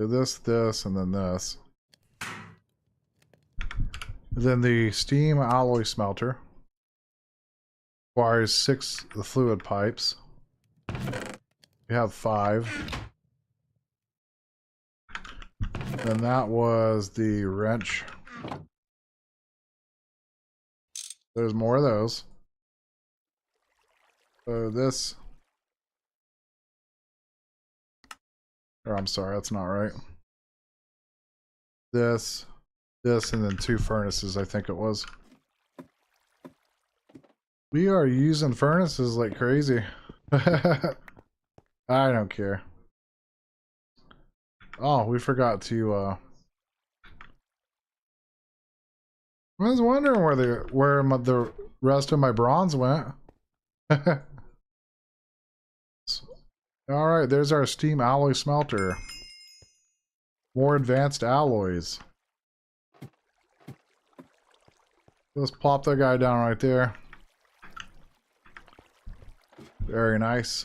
Do this, and then this. Then the steam alloy smelter requires 6 the fluid pipes. We have 5. Then that was the wrench. There's more of those. So this, or I'm sorry, that's not right. This, and then 2 furnaces, I think it was. We are using furnaces like crazy. I don't care. Oh, we forgot to, I was wondering where the rest of my bronze went. Alright, there's our steam alloy smelter. More advanced alloys. Let's plop that guy down right there. Very nice.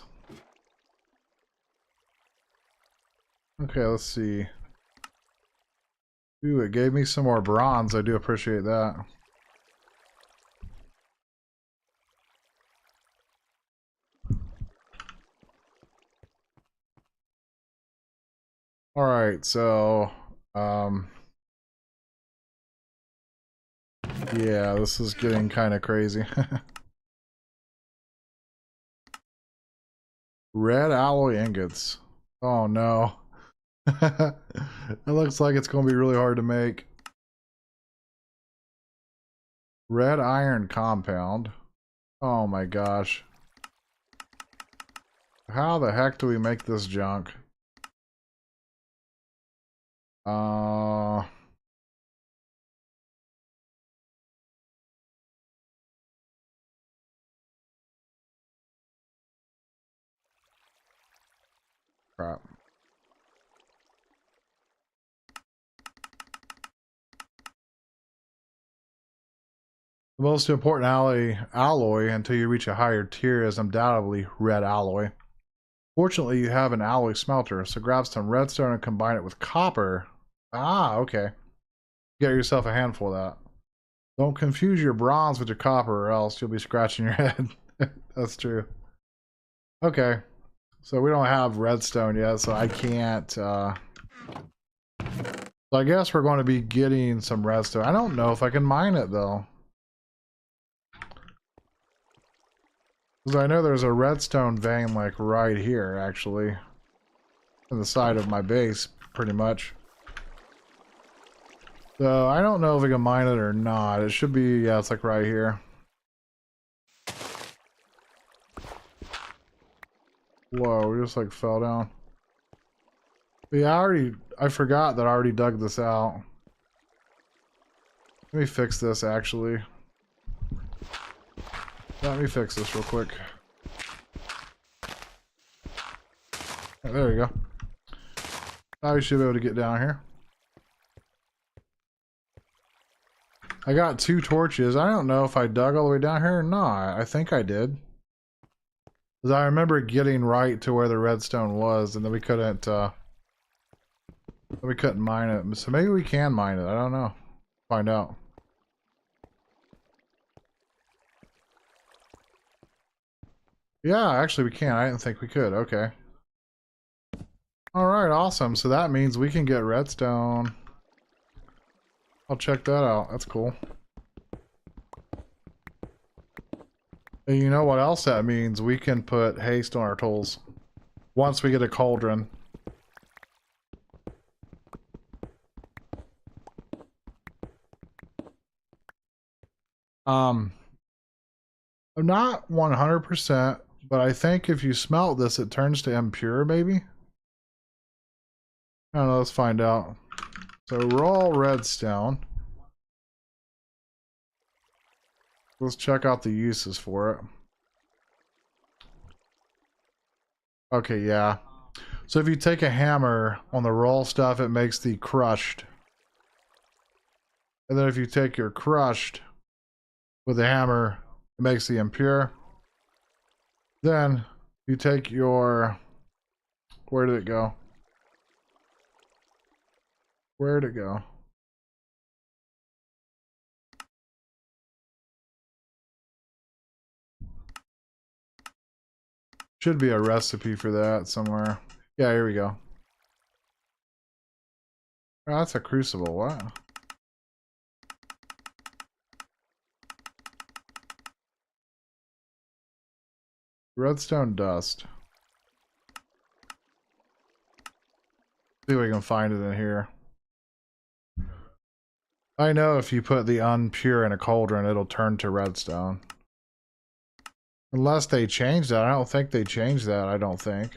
Okay, let's see. Ooh, it gave me some more bronze. I do appreciate that. Alright, so yeah, this is getting kind of crazy. Red alloy ingots. Oh no. It looks like it's going to be really hard to make. Red iron compound. Oh my gosh. How the heck do we make this junk? Crap. The most important alloy until you reach a higher tier is undoubtedly red alloy. Fortunately, you have an alloy smelter, so grab some redstone and combine it with copper. Ah, okay. Get yourself a handful of that. Don't confuse your bronze with your copper or else you'll be scratching your head. That's true. Okay. So we don't have redstone yet, so I can't, so I guess we're going to be getting some redstone. I don't know if I can mine it, though. Because I know there's a redstone vein, like, right here, actually. On the side of my base, pretty much. So, I don't know if we can mine it or not. It should be, yeah, it's like right here. Whoa, we just like fell down. But yeah, I forgot that I already dug this out. Let me fix this, actually. Let me fix this real quick. Oh, there we go. Now we should be able to get down here. I got 2 torches. I don't know if I dug all the way down here or not. I think I did. Because I remember getting right to where the redstone was, and then we couldn't mine it. So maybe we can mine it. I don't know. Find out. Yeah, actually we can. I didn't think we could. Okay. Alright, awesome. So that means we can get redstone. I'll check that out. That's cool. And you know what else that means? We can put haste on our tools. Once we get a cauldron. I'm not 100%, but I think if you smelt this, it turns to impure, maybe? I don't know, let's find out. So raw redstone. Let's check out the uses for it. Okay, yeah. So if you take a hammer on the raw stuff, it makes the crushed. And then if you take your crushed with a hammer, it makes the impure. Then you take your... Where did it go? Where'd it go? Should be a recipe for that somewhere. Yeah, here we go. Oh, that's a crucible. What? Redstone dust. See if we can find it in here. I know if you put the unpure in a cauldron, it'll turn to redstone. Unless they change that. I don't think they changed that, I don't think.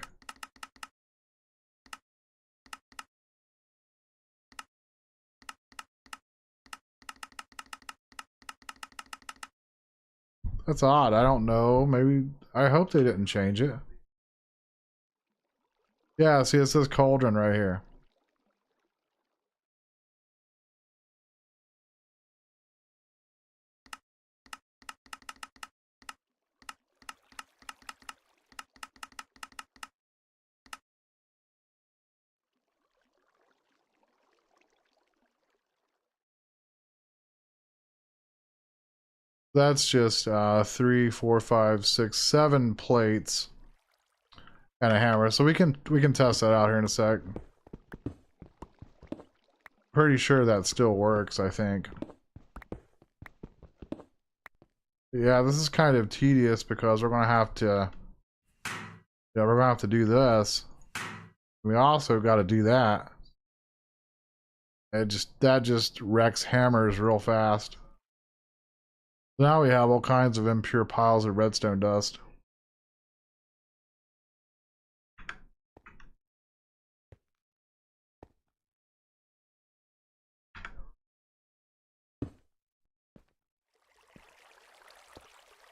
That's odd. I don't know. Maybe... I hope they didn't change it. Yeah, see, it says cauldron right here. That's just 3, 4, 5, 6, 7 plates and a hammer. So we can test that out here in a sec. Pretty sure that still works, I think. Yeah, this is kind of tedious because we're gonna have to we're gonna have to do this. We also got to do that. That just wrecks hammers real fast. Now we have all kinds of impure piles of redstone dust.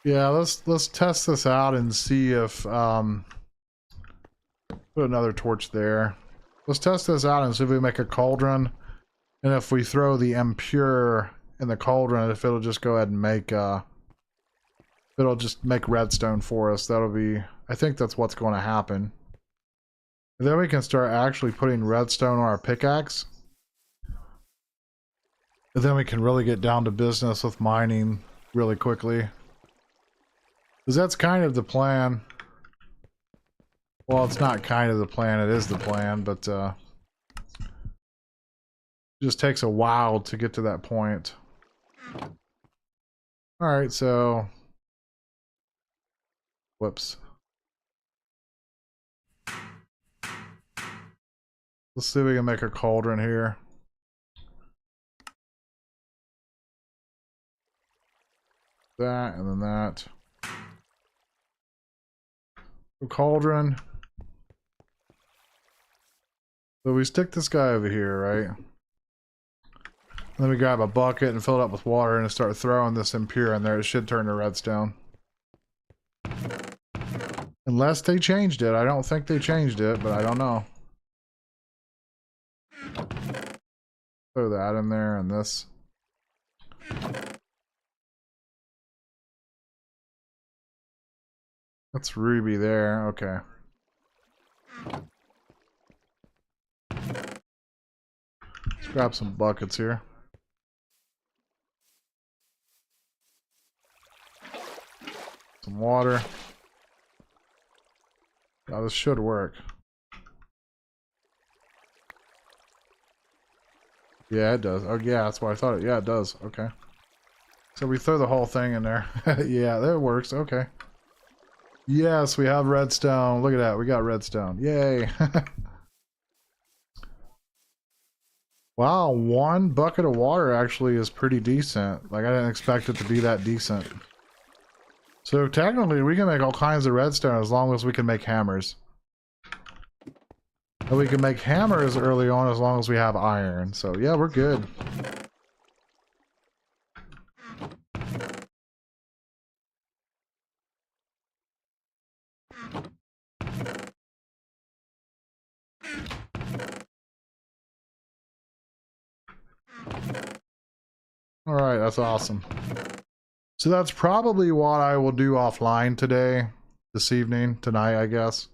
Yeah, let's test this out and see if put another torch there. Let's test this out and see if we make a cauldron, and if we throw the impure in the cauldron, if it'll just go ahead and make it'll just make redstone for us. That'll be, I think that's what's going to happen. And then we can start actually putting redstone on our pickaxe. And then we can really get down to business with mining really quickly. Because that's kind of the plan. Well, it's not kind of the plan, it is the plan, but it just takes a while to get to that point. Alright, so... Whoops. Let's see if we can make a cauldron here. That, and then that. A cauldron. So we stick this guy over here, right? Then we grab a bucket and fill it up with water and start throwing this impure in there. It should turn to redstone. Unless they changed it. I don't think they changed it, but I don't know. Throw that in there and this. That's ruby there. Okay. Let's grab some buckets here. Some water. Now this should work. Yeah, it does. Oh, yeah, that's what I thought. Yeah, it does. Okay. So we throw the whole thing in there. Yeah, that works. Okay. Yes, we have redstone. Look at that. We got redstone. Yay. Wow, 1 bucket of water actually is pretty decent. Like, I didn't expect it to be that decent. So technically, we can make all kinds of redstone as long as we can make hammers. And we can make hammers early on as long as we have iron. So yeah, we're good. Alright, that's awesome. So that's probably what I will do offline today, this evening, tonight, I guess.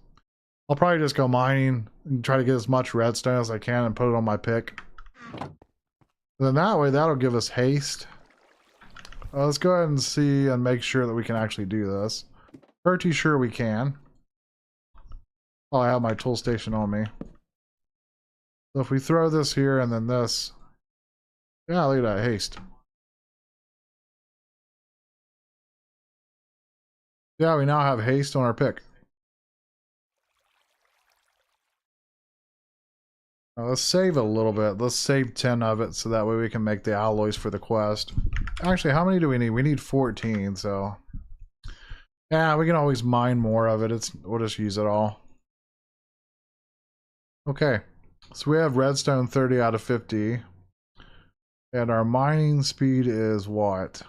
I'll probably just go mining and try to get as much redstone as I can and put it on my pick. And then that way, that'll give us haste. Let's go ahead and see and make sure that we can actually do this. Pretty sure we can. Oh, I have my tool station on me. So if we throw this here and then this. Yeah, look at that haste. Yeah, we now have haste on our pick. Now let's save a little bit. Let's save 10 of it so that way we can make the alloys for the quest. Actually, how many do we need? We need 14, so... Yeah, we can always mine more of it. We'll just use it all. Okay, so we have redstone 30 out of 50. And our mining speed is what?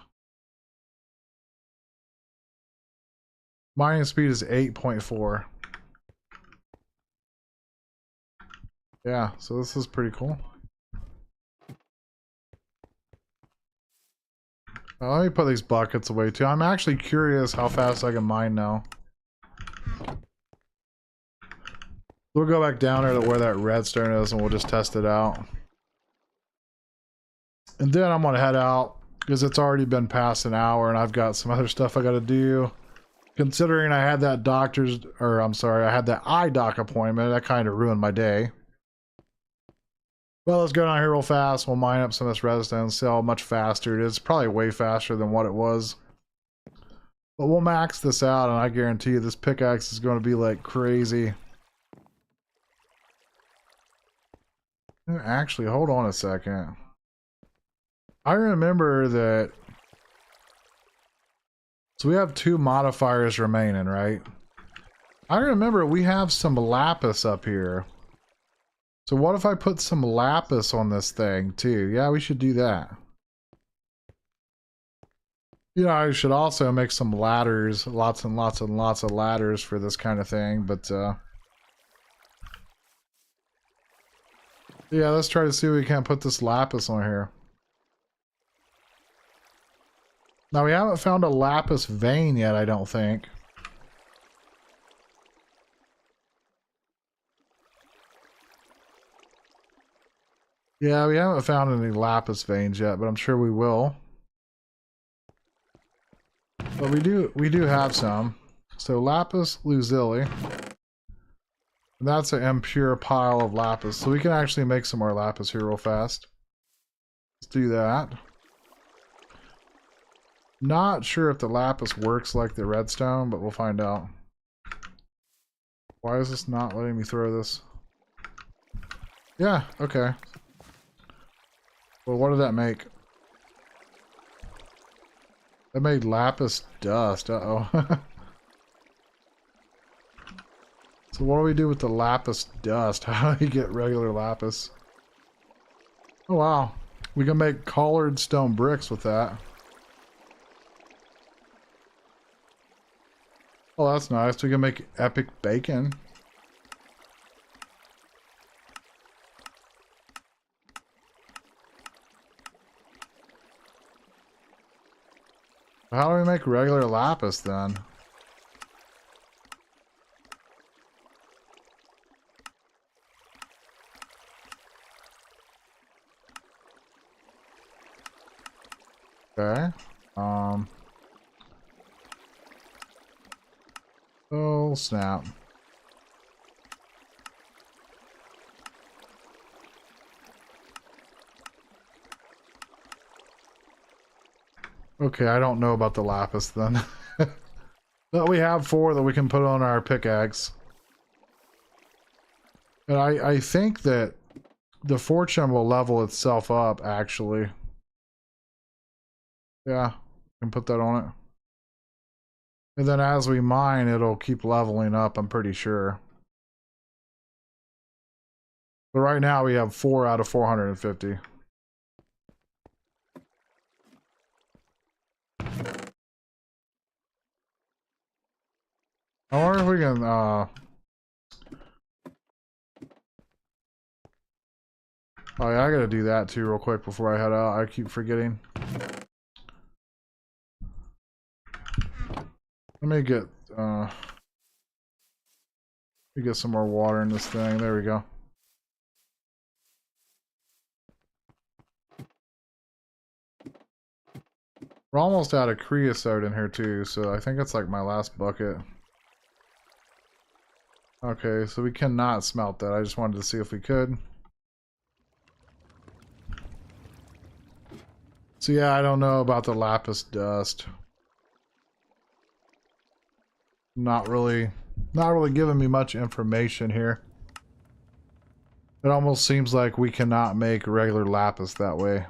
Mining speed is 8.4. Yeah, so this is pretty cool. Let me put these buckets away too. I'm actually curious how fast I can mine now. We'll go back down there to where that redstone is and we'll just test it out. And then I'm gonna head out because it's already been past an hour and I've got some other stuff I gotta do. Considering I had that I had that eye doc appointment, that kind of ruined my day. Well, let's go down here real fast. We'll mine up some of this redstone, see how much faster it is. Probably way faster than what it was. But we'll max this out, and I guarantee you this pickaxe is going to be like crazy. Actually, hold on a second. I remember that... So we have 2 modifiers remaining, right? I remember we have some lapis up here. So what if I put some lapis on this thing too? Yeah, we should do that. You know, I should also make some ladders, lots and lots and lots of ladders for this kind of thing, but yeah, let's try to see if we can put this lapis on here. Now we haven't found a lapis vein yet, I don't think. Yeah, we haven't found any lapis veins yet, but I'm sure we will. But we do have some. So lapis lazuli. That's an impure pile of lapis. So we can actually make some more lapis here real fast. Let's do that. Not sure if the lapis works like the redstone, but we'll find out. Why is this not letting me throw this? Yeah, okay. Well, what did that make? That made lapis dust. Uh-oh. So what do we do with the lapis dust? How do you get regular lapis? Oh, wow. We can make colored stone bricks with that. Oh, that's nice. We can make epic bacon. How do we make regular lapis then? Okay. Oh, snap. Okay, I don't know about the lapis then. But we have 4 that we can put on our pickaxe. And I think that the fortune will level itself up, actually. Yeah, can put that on it. And then as we mine, it'll keep leveling up, I'm pretty sure. But right now we have 4 out of 450. I wonder if we can, oh yeah, I gotta do that too real quick before I head out. I keep forgetting. Let me get some more water in this thing. There we go. We're almost out of creosote in here too, so I think it's like my last bucket. Okay, so we cannot smelt that. I just wanted to see if we could. So yeah, I don't know about the lapis dust. Not really giving me much information here. It almost seems like we cannot make regular lapis that way.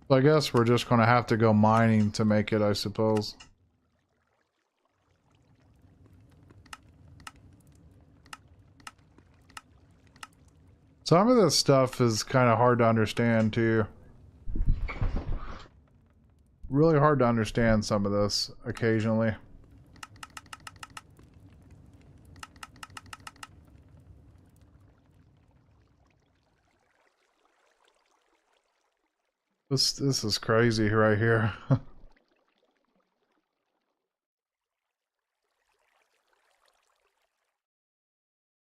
So I guess we're just going to have to go mining to make it, I suppose. Some of this stuff is kind of hard to understand too. Really hard to understand some of this occasionally. This is crazy right here.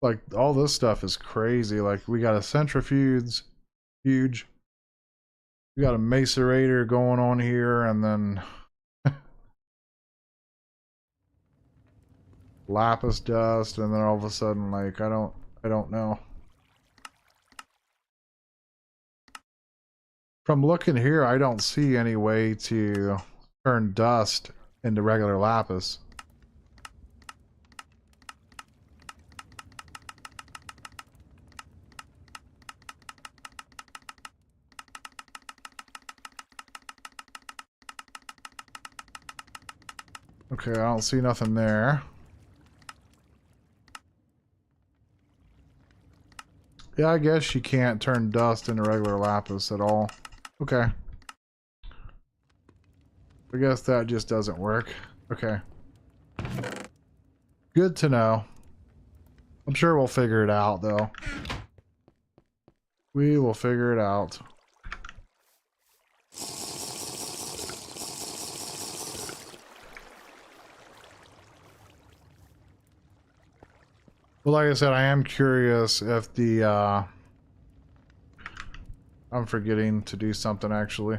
Like all this stuff is crazy. Like we got a centrifuge, huge. We got a macerator going on here, and then lapis dust, and then all of a sudden, like I don't know. From looking here, I don't see any way to turn dust into regular lapis. Okay, I don't see nothing there. Yeah, I guess you can't turn dust into regular lapis at all. Okay. I guess that just doesn't work. Okay. Good to know. I'm sure we'll figure it out, though. We will figure it out. Well, like I said, I am curious if the, I'm forgetting to do something, actually.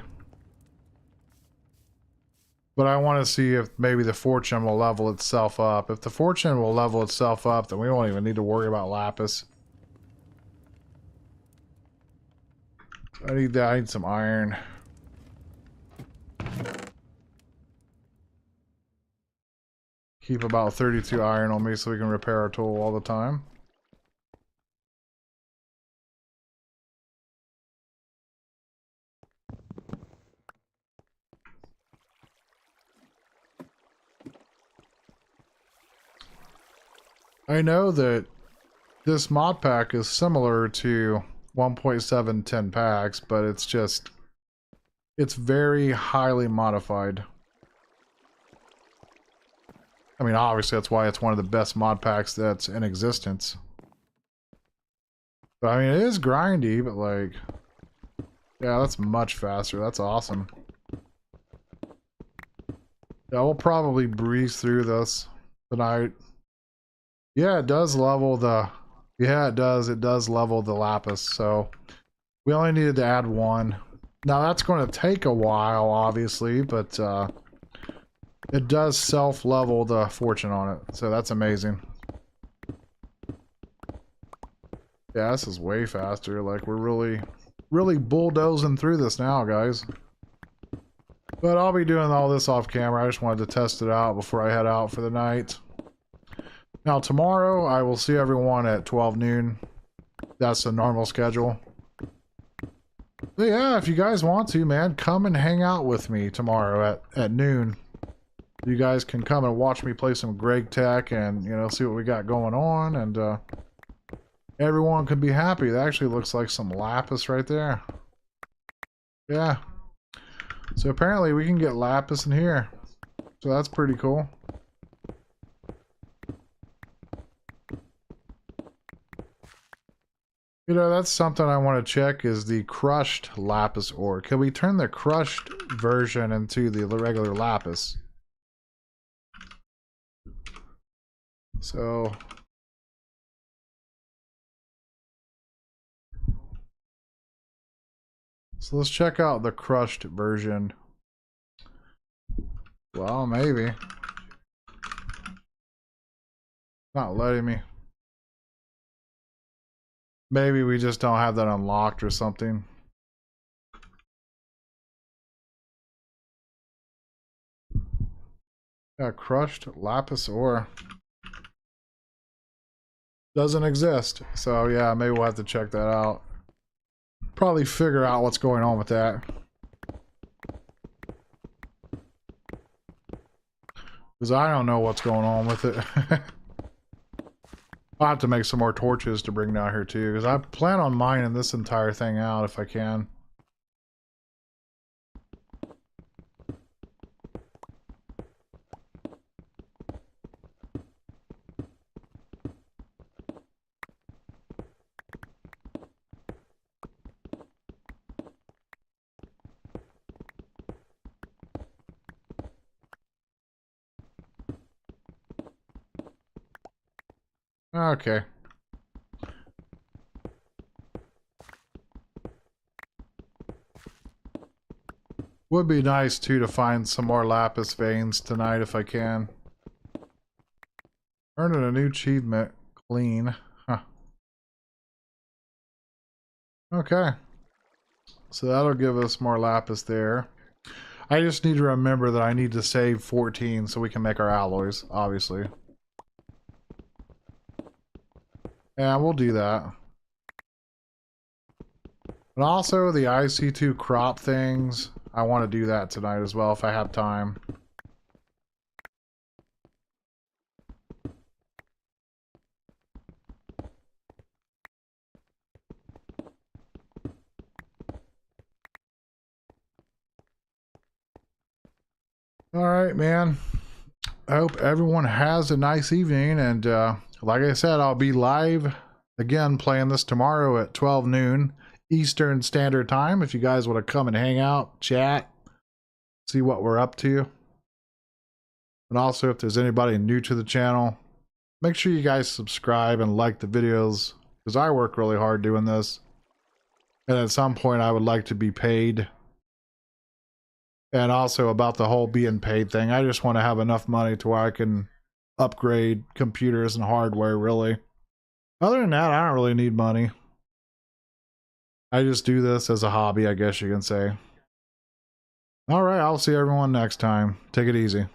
But I want to see if maybe the fortune will level itself up. If the fortune will level itself up, then we won't even need to worry about lapis. I need that. I need some iron. Keep about 32 iron on me so we can repair our tool all the time. I know that this mod pack is similar to 1.7 10 packs, but it's very highly modified. I mean, obviously that's why it's one of the best mod packs that's in existence. But I mean, it is grindy, but like, yeah, that's much faster. That's awesome. Yeah, we'll probably breeze through this tonight. Yeah, it does level the... Yeah, it does. It does level the lapis, so we only needed to add one. Now, that's going to take a while, obviously, but it does self-level the fortune on it, so that's amazing. Yeah, this is way faster. Like, we're really bulldozing through this now, guys. But I'll be doing all this off camera. I just wanted to test it out before I head out for the night. Now tomorrow I will see everyone at 12 noon. That's the normal schedule. But yeah, if you guys want to, man, come and hang out with me tomorrow at noon. You guys can come and watch me play some Greg Tech and, you know, see what we got going on, and everyone can be happy. That actually looks like some lapis right there. Yeah. So apparently we can get lapis in here. So that's pretty cool. You know, that's something I want to check is the crushed lapis ore. Can we turn the crushed version into the regular lapis? So let's check out the crushed version. Well, maybe. Not letting me. Maybe we just don't have that unlocked or something. Yeah, crushed lapis ore. Doesn't exist. So yeah, maybe we'll have to check that out. Probably figure out what's going on with that. Because I don't know what's going on with it. I'll have to make some more torches to bring down here too, because I plan on mining this entire thing out if I can. Okay. Would be nice too to find some more lapis veins tonight if I can. Earning a new achievement. Clean. Huh. Okay. So that'll give us more lapis there. I just need to remember that I need to save 14 so we can make our alloys, obviously. Yeah, we'll do that. But also the IC2 crop things, I want to do that tonight as well if I have time. Alright, man. I hope everyone has a nice evening, and like I said, I'll be live again playing this tomorrow at 12 noon Eastern Standard Time if you guys want to come and hang out, chat, see what we're up to. And also, if there's anybody new to the channel, make sure you guys subscribe and like the videos, because I work really hard doing this. And at some point, I would like to be paid. And also about the whole being paid thing, I just want to have enough money to where I can upgrade computers and hardware, really. Other than that, I don't really need money. I just do this as a hobby, I guess you can say. All right, I'll see everyone next time. Take it easy.